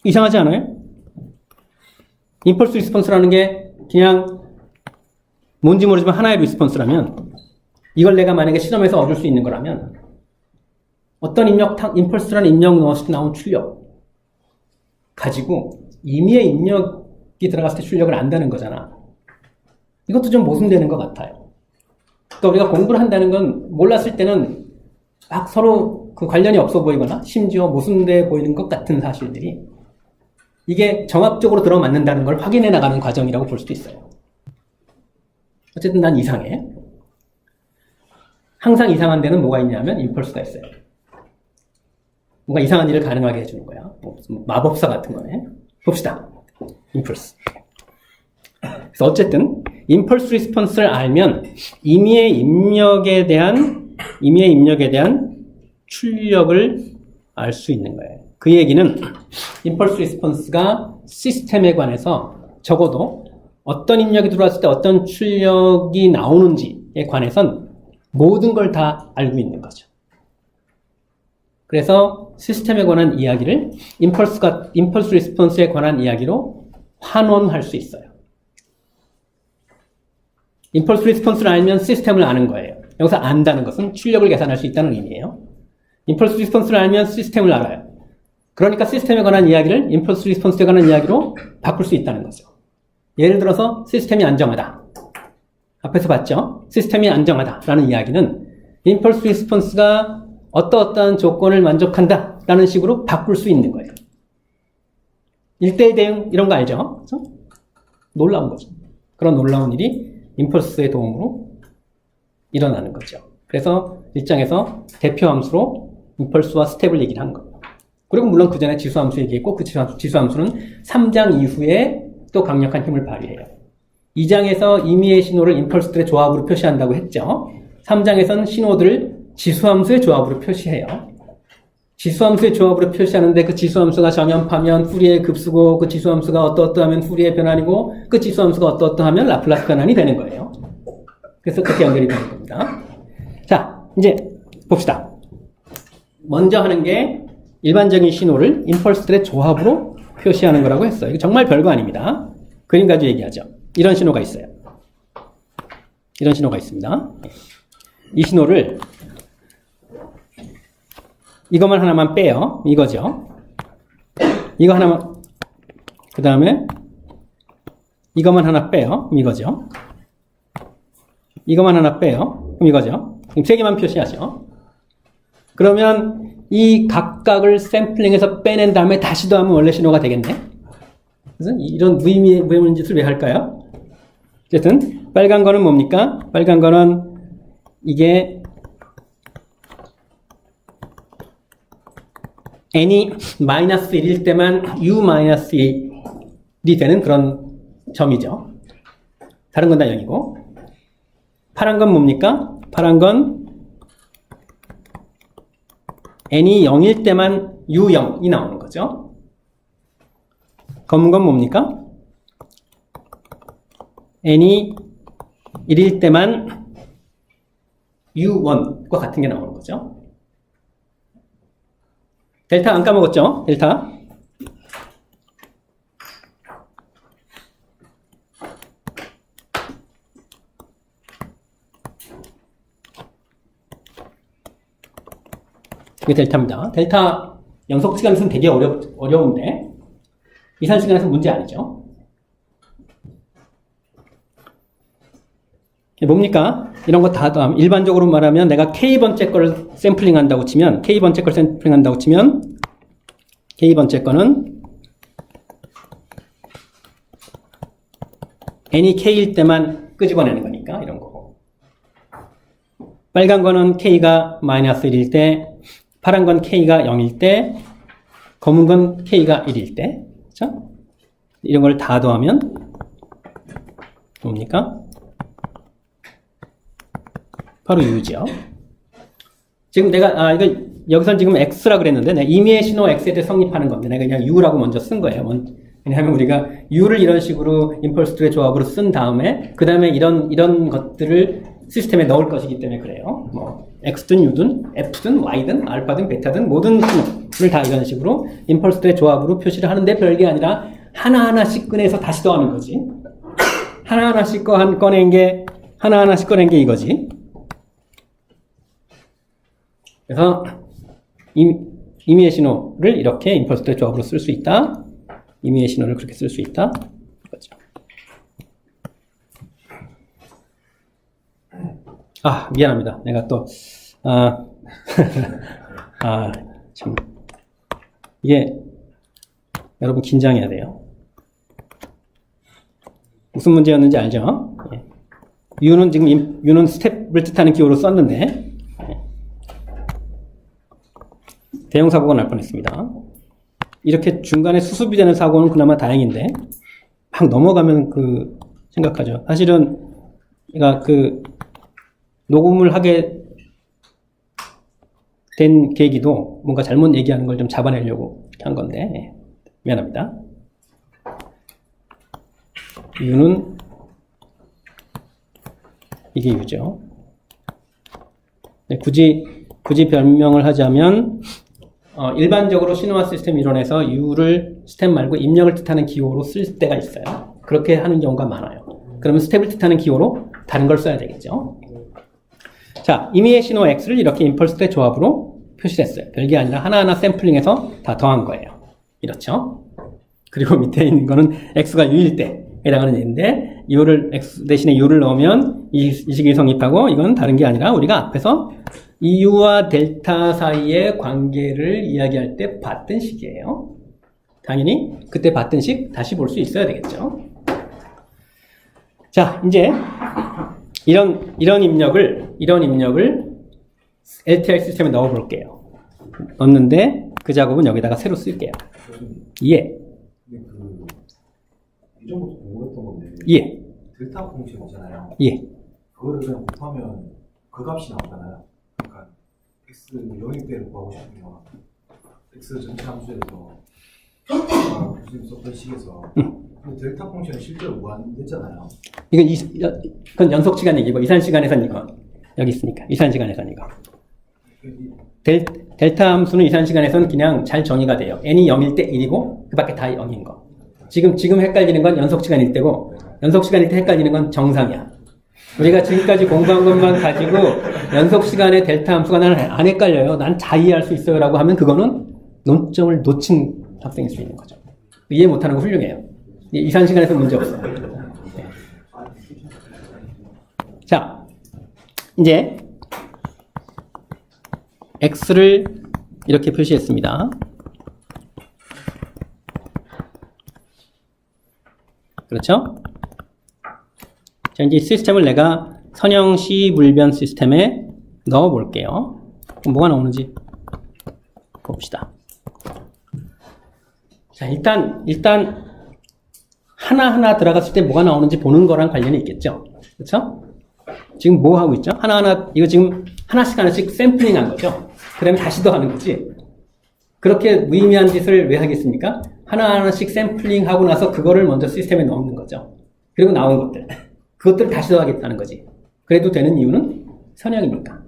이상하지 않아요? 임펄스 리스폰스라는 게 그냥 뭔지 모르지만 하나의 리스폰스라면 이걸 내가 만약에 실험에서 얻을 수 있는 거라면 어떤 임펄스라는 입력 넣었을 때 나온 출력 가지고 임의의 입력이 들어갔을 때 출력을 안다는 거잖아. 이것도 좀 모순되는 것 같아요. 그러니까 우리가 공부를 한다는 건 몰랐을 때는 막 서로 그 관련이 없어 보이거나 심지어 모순돼 보이는 것 같은 사실들이 이게 정합적으로 들어맞는다는 걸 확인해 나가는 과정이라고 볼 수도 있어요. 어쨌든 난 이상해. 항상 이상한 데는 뭐가 있냐면 임펄스가 있어요. 뭔가 이상한 일을 가능하게 해주는 거야. 무슨 마법사 같은 거네. 봅시다. 임펄스. 그래서 어쨌든 임펄스 리스폰스를 알면 임의의 입력에 대한 출력을 알 수 있는 거예요. 그 얘기는 임펄스 리스폰스가 시스템에 관해서 적어도 어떤 입력이 들어왔을 때 어떤 출력이 나오는지에 관해선 모든 걸 다 알고 있는 거죠. 그래서 시스템에 관한 이야기를 임펄스 리스폰스에 관한 이야기로 환원할 수 있어요. 임펄스 리스폰스를 알면 시스템을 아는 거예요. 여기서 안다는 것은 출력을 계산할 수 있다는 의미예요. 임펄스 리스폰스를 알면 시스템을 알아요. 그러니까 시스템에 관한 이야기를 임펄스 리스폰스에 관한 이야기로 바꿀 수 있다는 거죠. 예를 들어서 시스템이 안정하다. 앞에서 봤죠? 시스템이 안정하다라는 이야기는 임펄스 리스폰스가 어떠한 조건을 만족한다 라는 식으로 바꿀 수 있는 거예요. 1대1 대응 이런 거 알죠? 그렇죠? 놀라운 거죠. 그런 놀라운 일이 임펄스의 도움으로 일어나는 거죠. 그래서 일장에서 대표 함수로 임펄스와 스텝을 얘기를 한 거예요. 그리고 물론 그 전에 지수함수 얘기했고 그 지수함수는 3장 이후에 또 강력한 힘을 발휘해요. 2장에서 임의의 신호를 임펄스들의 조합으로 표시한다고 했죠. 3장에서는 신호들을 지수함수의 조합으로 표시해요. 지수함수의 조합으로 표시하는데 그 지수함수가 전염파면 후리의 급수고 그 지수함수가 어떠하면 후리의 변환이고 그 지수함수가 어떠하면 라플라스 변환이 되는 거예요. 그래서 그렇게 연결이 되는 겁니다. 자, 이제 봅시다. 먼저 하는 게 일반적인 신호를 임펄스들의 조합으로 표시하는 거라고 했어요. 이거 정말 별거 아닙니다. 그림 가지고 얘기하죠. 이런 신호가 있어요. 이런 신호가 있습니다. 이 신호를 이것만 하나만 빼요. 이거죠. 이거 하나만, 그 다음에 이것만 하나 빼요. 이거죠. 이것만 하나 빼요. 그럼 이거죠. 그럼 세 개만 표시하죠. 그러면 이 각각을 샘플링해서 빼낸 다음에 다시 더하면 원래 신호가 되겠네. 그래서 이런 무의미한 짓을 왜 할까요? 어쨌든 빨간 거는 뭡니까? 빨간 거는 이게 n이 마이너스 1일 때만 u 마이너스 1이 되는 그런 점이죠. 다른 건 다 0이고. 파란 건 뭡니까? 파란 건 n이 0일 때만 u0이 나오는 거죠. 검은 건 뭡니까? n이 1일 때만 u1과 같은 게 나오는 거죠. 델타 안 까먹었죠? 델타. 이게 델타입니다. 델타 연속 시간에서는 되게 어려운데 이산 시간에서는 문제 아니죠. 뭡니까? 이런 거 다 일반적으로 말하면 내가 K번째 걸 샘플링 한다고 치면 K번째 걸 샘플링 한다고 치면 K번째 거는 n이 K일 때만 끄집어내는 거니까 이런 거고. 빨간 거는 K가 마이너스 1일 때, 파란 건 K가 0일 때, 검은 건 K가 1일 때. 그렇죠? 이런 걸 다 더하면 뭡니까? 바로 U죠. 지금 내가 이거 여기선 지금 X라 그랬는데 내가 임의의 신호 X에 대해 성립하는 건데 내가 그냥 U라고 먼저 쓴 거예요. 왜냐하면 우리가 U를 이런 식으로 임펄스들의 조합으로 쓴 다음에 그 다음에 이런 것들을 시스템에 넣을 것이기 때문에 그래요. 뭐 X든 U든 F든 Y든 알파든 베타든 모든 신호를 다 이런 식으로 임펄스들의 조합으로 표시를 하는데 별게 아니라 하나하나씩 꺼내서 다시 더하는 거지. 하나하나씩 꺼낸 게 이거지. 그래서 임의의 신호를 이렇게 임펄스들의 조합으로 쓸 수 있다. 임의의 신호를 그렇게 쓸 수 있다. 그렇죠. 미안합니다. 내가 또 참 이게 여러분 긴장해야 돼요. 무슨 문제였는지 알죠? 예. U는 지금 U는 스텝을 뜻하는 기호로 썼는데 대형 사고가 날 뻔했습니다. 이렇게 중간에 수습이 되는 사고는 그나마 다행인데 막 넘어가면 생각하죠. 사실은 그러니까 녹음을 하게 된 계기도 뭔가 잘못 얘기하는 걸 좀 잡아내려고 한 건데 미안합니다. U는 이게 U죠. 굳이 별명을 하자면 일반적으로 신호화 시스템 이론에서 U를 스텝 말고 입력을 뜻하는 기호로 쓸 때가 있어요. 그렇게 하는 경우가 많아요. 그러면 스텝을 뜻하는 기호로 다른 걸 써야 되겠죠. 자, 임의의 신호 X를 이렇게 임펄스의 조합으로 표시했어요. 별게 아니라 하나하나 샘플링해서 다 더한 거예요. 이렇죠. 그리고 밑에 있는 거는 X가 U일 때 해당하는 얘기인데 X 대신에 U를 넣으면 이 식이 성립하고 이건 다른 게 아니라 우리가 앞에서 U와 델타 사이의 관계를 이야기할 때 봤던 식이에요. 당연히 그때 봤던 식 다시 볼 수 있어야 되겠죠. 자, 이제 이런 입력을 LTI 시스템에 넣어 볼게요. 넣었는데 그 작업은 여기다가 새로 쓸게요. 예. 이전부터 궁금했던 건데. 예. 델타 공식 있잖아요. 예. 그거를 그냥 곱하면 그 값이 나오잖아요. 그러니까 x 영역대를 구하고 싶으면 x 전체 함수에서 교수님 썼던 식에서 근데 델타 펑션이 실제로 무한됐잖아요. 그건 연속 시간 얘기고 이산 시간에선 이거 여기 있으니까 이산 시간에선 이거. 델타 함수는 이산 시간에서는 그냥 잘 정의가 돼요. n이 0일 때 1이고 그 밖에 다 0인 거. 지금 헷갈리는 건 연속 시간일 때고 연속 시간일 때 헷갈리는 건 정상이야. 우리가 지금까지 공부한 것만 가지고 연속 시간의 델타 함수가 나는 안 헷갈려요. 난 다 이해할 수 있어요. 라고 하면 그거는 논점을 놓친 학생일 수 있는 거죠. 이해 못하는 거 훌륭해요. 이산 시간에서 문제 없어요. 네. 자, 이제 X를 이렇게 표시했습니다. 그렇죠? 자, 이제 시스템을 내가 선형시 불변 시스템에 넣어 볼게요. 그럼 뭐가 나오는지 봅시다. 자, 일단 하나하나 들어갔을 때 뭐가 나오는지 보는 거랑 관련이 있겠죠. 그렇죠? 지금 뭐 하고 있죠? 이거 지금 하나씩 샘플링 한 거죠. 그 다음에 다시 더 하는 거지. 그렇게 무의미한 짓을 왜 하겠습니까? 하나하나씩 샘플링 하고 나서 그거를 먼저 시스템에 넣는 거죠. 그리고 나온 것들. 그것들을 다시 더 하겠다는 거지. 그래도 되는 이유는 선형이니까.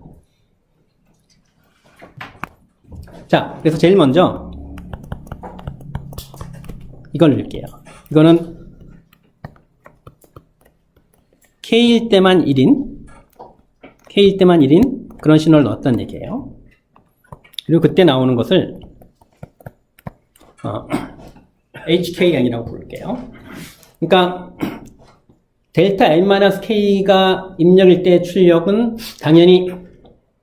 자, 그래서 제일 먼저 이걸 넣을게요. 이거는 K일 때만 1인 그런 신호를 넣었다는 얘기예요. 그리고 그때 나오는 것을 HKN이라고 부를게요. 그러니까 델타 N-K가 입력일 때 출력은 당연히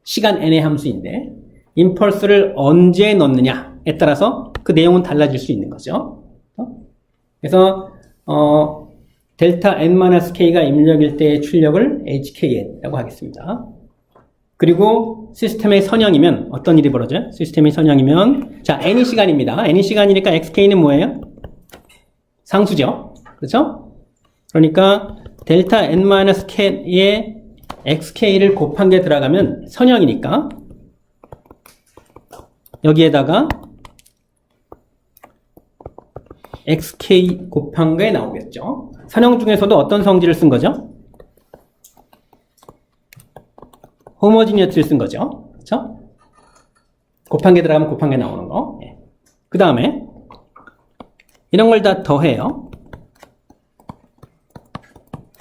시간 n의 함수인데 임펄스를 언제 넣느냐에 따라서 그 내용은 달라질 수 있는 거죠. 그래서 델타 N-K가 입력일 때의 출력을 HKN이라고 하겠습니다. 그리고 시스템의 선형이면 어떤 일이 벌어져요? 시스템의 선형이면 자, n이 시간입니다. n이 시간이니까 xk는 뭐예요? 상수죠. 그렇죠? 그러니까 델타 n-k의 xk를 곱한 게 들어가면 선형이니까 여기에다가 xk 곱한 게 나오겠죠. 선형 중에서도 어떤 성질을 쓴 거죠? 호모지니어스를 쓴 거죠. 그렇죠? 곱한 게 들어가면 곱한 게 나오는 거. 그 다음에 이런 걸 다 더해요.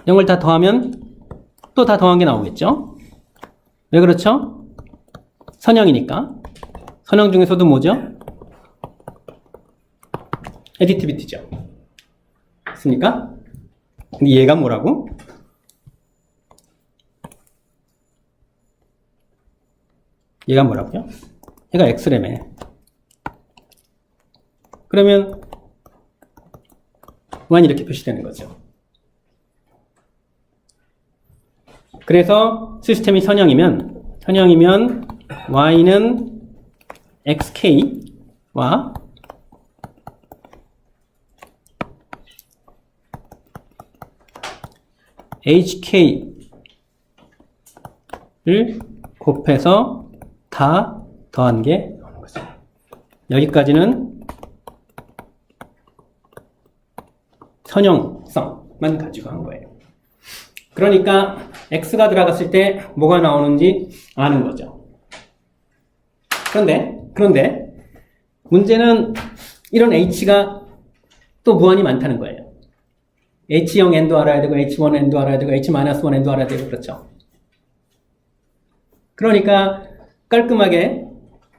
이런 걸 다 더하면 또 다 더한 게 나오겠죠. 왜 그렇죠? 선형이니까. 선형 중에서도 뭐죠? 에디티비티죠. 맞습니까? 근데 얘가 뭐라고? 얘가 뭐라고요? 얘가 x래매. 그러면 y 이렇게 표시되는 거죠. 그래서 시스템이 선형이면 y는 xk와 hk를 곱해서 다 더한 게 나오는 거죠. 여기까지는 선형성만 가지고 한 거예요. 그러니까 x가 들어갔을 때 뭐가 나오는지 아는 거죠. 그런데 문제는 이런 h가 또 무한히 많다는 거예요. h0n도 알아야 되고 h1n도 알아야 되고 h-1n도 알아야 되고 그렇죠. 그러니까 깔끔하게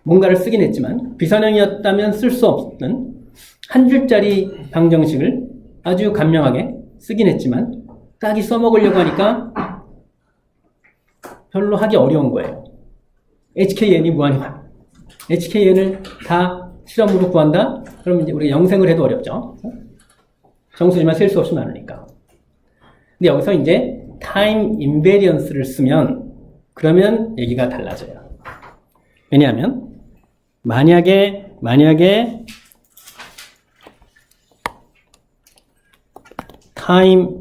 뭔가를 쓰긴 했지만 비선형이었다면 쓸 수 없는 한 줄짜리 방정식을 아주 간명하게 쓰긴 했지만 딱히 써먹으려고 하니까 별로 하기 어려운 거예요. HKN이 무한히 많아. HKN을 다 실험으로 구한다? 그러면 이제 우리가 영생을 해도 어렵죠. 정수지만 셀 수 없이 많으니까. 근데 여기서 이제 타임 인베리언스를 쓰면 그러면 얘기가 달라져요. 왜냐하면 만약에 타임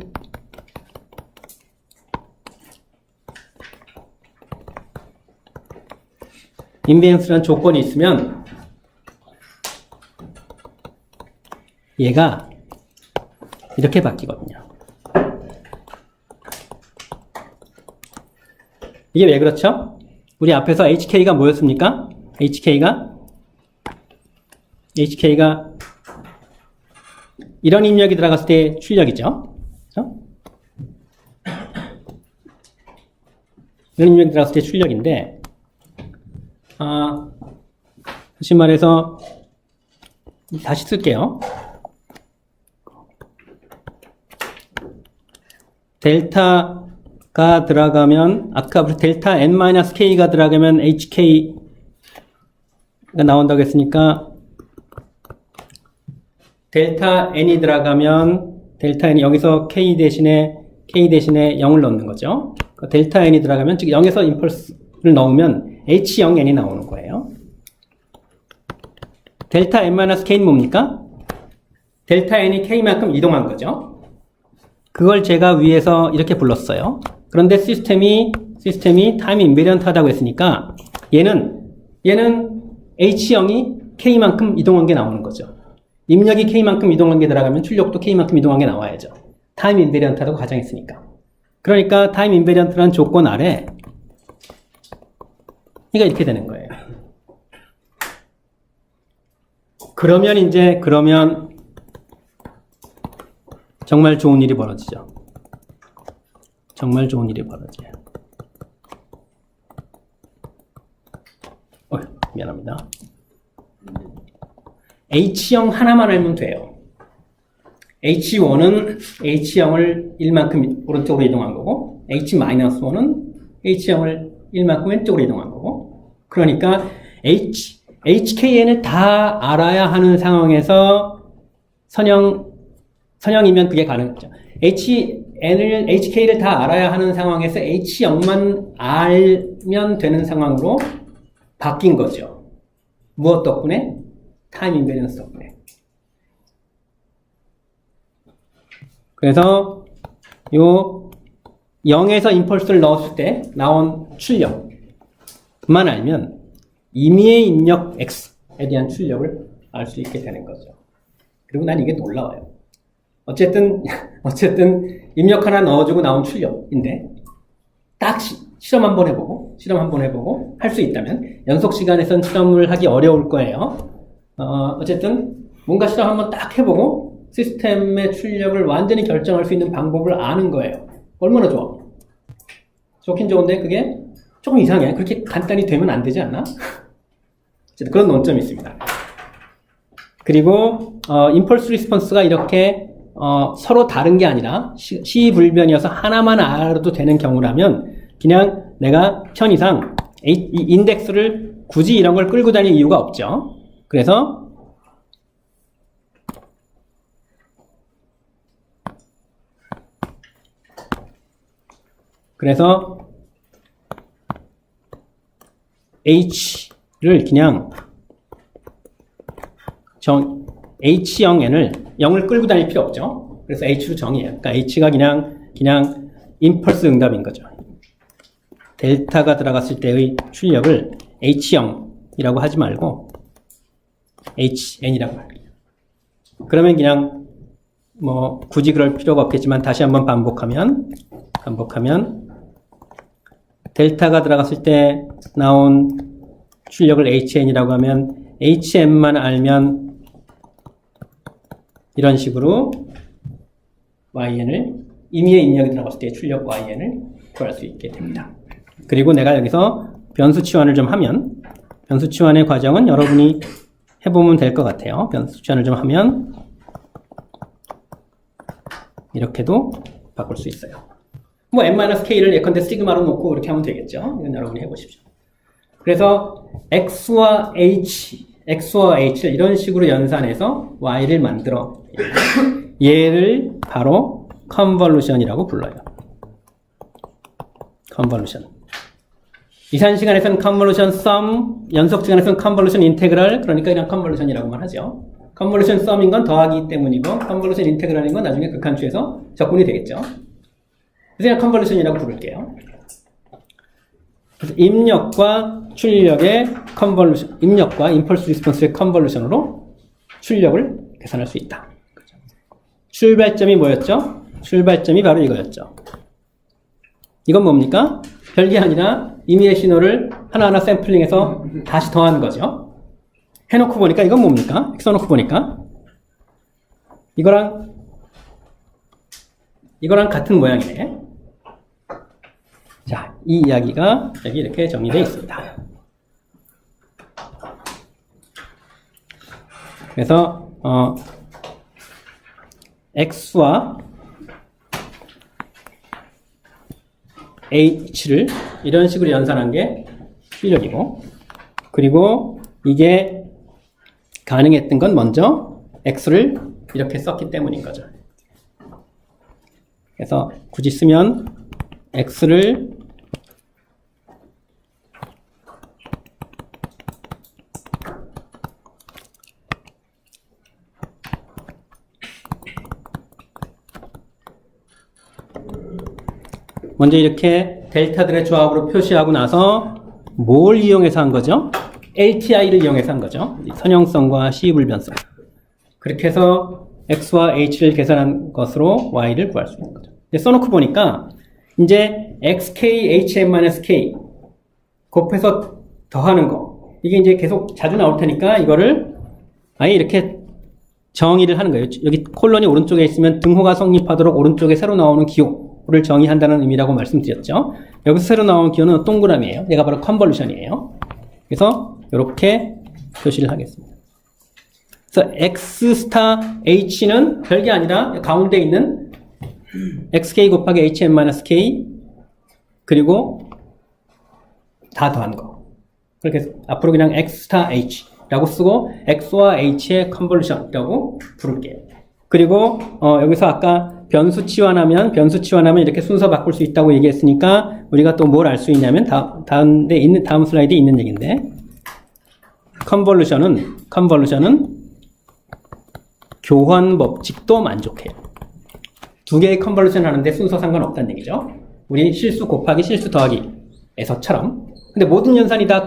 인베리언스라는 조건이 있으면 얘가 이렇게 바뀌거든요. 이게 왜 그렇죠? 우리 앞에서 HK가 뭐였습니까? HK가 이런 입력이 들어갔을 때 출력이죠. 그렇죠? 이런 입력이 들어갔을 때 출력인데 다시 말해서 다시 쓸게요. 델타가 들어가면 아까 델타 n-k가 들어가면 hk가 나온다고 했으니까 델타 n이 들어가면 델타 n이 여기서 k 대신에 0을 넣는 거죠. 델타 n이 들어가면 즉 0에서 임펄스를 넣으면 h0n이 나오는 거예요. 델타 n-k는 뭡니까? 델타 n이 k만큼 이동한 거죠. 그걸 제가 위에서 이렇게 불렀어요. 그런데 시스템이 타임 인베리언트하다고 했으니까 얘는 H0이 K만큼 이동한 게 나오는 거죠. 입력이 K만큼 이동한 게 들어가면 출력도 K만큼 이동한 게 나와야죠. 타임 인베리언트하다고 가정했으니까. 그러니까 타임 인베리언트라는 조건 아래 얘가 이렇게 되는 거예요. 그러면 정말 좋은 일이 벌어지죠. 정말 좋은 일이 벌어져요. 미안합니다. H0 하나만 알면 돼요. H1은 H0을 1만큼 오른쪽으로 이동한 거고 H-1은 H0을 1만큼 왼쪽으로 이동한 거고 그러니까 HKN을 다 알아야 하는 상황에서 선형이면 그게 가능하죠. HK를 다 알아야 하는 상황에서 H0만 알면 되는 상황으로 바뀐 거죠. 무엇 덕분에? 타임 인베리언스 덕분에. 그래서 요 0에서 임펄스를 넣었을 때 나온 출력만 알면 임의의 입력 X에 대한 출력을 알 수 있게 되는 거죠. 그리고 난 이게 놀라워요. 어쨌든 입력 하나 넣어주고 나온 출력인데 딱 실험 한번 해보고 할 수 있다면 연속 시간에선 실험을 하기 어려울 거예요. 어쨌든 뭔가 실험 한번 딱 해보고 시스템의 출력을 완전히 결정할 수 있는 방법을 아는 거예요. 얼마나 좋아. 좋긴 좋은데 그게 조금 이상해. 그렇게 간단히 되면 안 되지 않나? 어쨌든 그런 논점이 있습니다. 그리고 임펄스 리스폰스가 이렇게 서로 다른 게 아니라 시불변이어서 하나만 알아도 되는 경우라면 그냥 내가 편의상 이 인덱스를 굳이 이런 걸 끌고 다닐 이유가 없죠. 그래서 H를 그냥 H0n을 0을 끌고 다닐 필요 없죠. 그래서 H로 정의해요. 그러니까 H가 그냥 임펄스 응답인 거죠. 델타가 들어갔을 때의 출력을 H0이라고 하지 말고 HN이라고 할게요. 그러면 그냥 뭐 굳이 그럴 필요가 없겠지만 다시 한번 반복하면 델타가 들어갔을 때 나온 출력을 HN이라고 하면 HN만 알면 이런 식으로 YN을 임의의 입력이 들어갔을 때 출력 YN을 구할 수 있게 됩니다. 그리고 내가 여기서 변수 치환을 좀 하면 변수 치환의 과정은 여러분이 해보면 될 것 같아요. 변수 치환을 좀 하면 이렇게도 바꿀 수 있어요. 뭐 n-k를 예컨대 시그마로 놓고 이렇게 하면 되겠죠. 이건 여러분이 해보십시오. 그래서 x와 h를 이런 식으로 연산해서 y를 만들어 얘를 바로 컨볼루션이라고 불러요. 컨볼루션. 이산 시간에서는 컨볼루션 썸, 연속 시간에서는 컨볼루션 인테그럴, 그러니까 그냥 컨볼루션이라고만 하죠. 컨볼루션 썸인 건 더하기 때문이고 컨볼루션 인테그럴인 건 나중에 극한추에서 적분이 되겠죠. 그래서 그냥 컨볼루션이라고 부를게요. 그래서 입력과 출력의 컨볼루션, 입력과 임펄스 리스폰스의 컨볼루션으로 출력을 계산할 수 있다. 출발점이 뭐였죠? 출발점이 바로 이거였죠. 이건 뭡니까? 별게 아니라 임의의 신호를 하나하나 샘플링해서 다시 더하는 거죠. 해놓고 보니까 이건 뭡니까? 써놓고 보니까 이거랑 같은 모양이네. 자, 이 이야기가 여기 이렇게 정리되어 있습니다. 그래서 X와 H를 이런 식으로 연산한 게 출력이고, 그리고 이게 가능했던 건 먼저 X를 이렇게 썼기 때문인 거죠. 그래서 굳이 쓰면 X를 먼저 이렇게 델타들의 조합으로 표시하고 나서 뭘 이용해서 한 거죠? LTI를 이용해서 한 거죠. 선형성과 시불변성. 그렇게 해서 X와 H를 계산한 것으로 Y를 구할 수 있는 거죠. 써놓고 보니까 이제 XK, HM-K 곱해서 더하는 거. 이게 이제 계속 자주 나올 테니까 이거를 아예 이렇게 정의를 하는 거예요. 여기 콜론이 오른쪽에 있으면 등호가 성립하도록 오른쪽에 새로 나오는 기호를 정의한다는 의미라고 말씀드렸죠. 여기서 새로 나오는 기호는 동그라미예요. 얘가 바로 컨볼루션이에요. 그래서 이렇게 표시를 하겠습니다. 그래서 X 스타 H는 별게 아니라 가운데 있는 XK 곱하기 HM-K 그리고 다 더한 거. 그렇게 해서 앞으로 그냥 X 스타 H라고 쓰고 X와 H의 컨볼루션이라고 부를게요. 그리고 여기서 아까 변수 치환하면 이렇게 순서 바꿀 수 있다고 얘기했으니까 우리가 또 뭘 알 수 있냐면 다음 슬라이드에 있는 얘기인데 컨볼루션은 교환 법칙도 만족해요. 두 개의 컨볼루션 하는데 순서 상관없다는 얘기죠. 우리 실수 곱하기 실수 더하기에서처럼. 근데 모든 연산이 다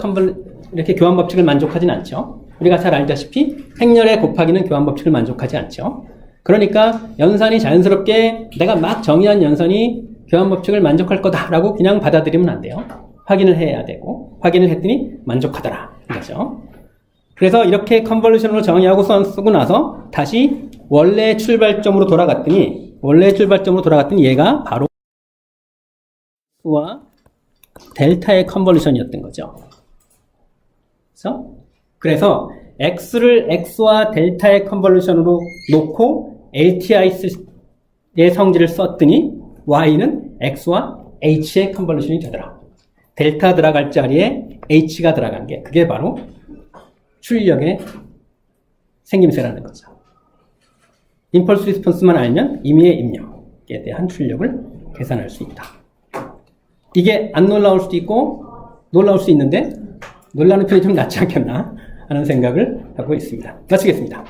이렇게 교환 법칙을 만족하진 않죠. 우리가 잘 알다시피 행렬의 곱하기는 교환 법칙을 만족하지 않죠. 그러니까 연산이 자연스럽게 내가 막 정의한 연산이 교환 법칙을 만족할 거다라고 그냥 받아들이면 안 돼요. 확인을 해야 되고, 확인을 했더니 만족하더라 이거죠. 그래서 이렇게 컨볼루션으로 정의하고 쓰고 나서 다시 원래 출발점으로 돌아갔더니 얘가 바로 와 델타의 컨볼루션이었던 거죠. 그래서 x를 x와 델타의 컨볼루션으로 놓고 LTI의 성질을 썼더니 y는 x와 h의 컨볼루션이 되더라. 델타 들어갈 자리에 h가 들어간 게 그게 바로 출력의 생김새라는 거죠. 임펄스 리스폰스만 알면 임의의 입력에 대한 출력을 계산할 수 있다. 이게 안 놀라울 수도 있고 놀라울 수 있는데 놀라는 편이 좀 낫지 않겠나 하는 생각을 하고 있습니다. 마치겠습니다.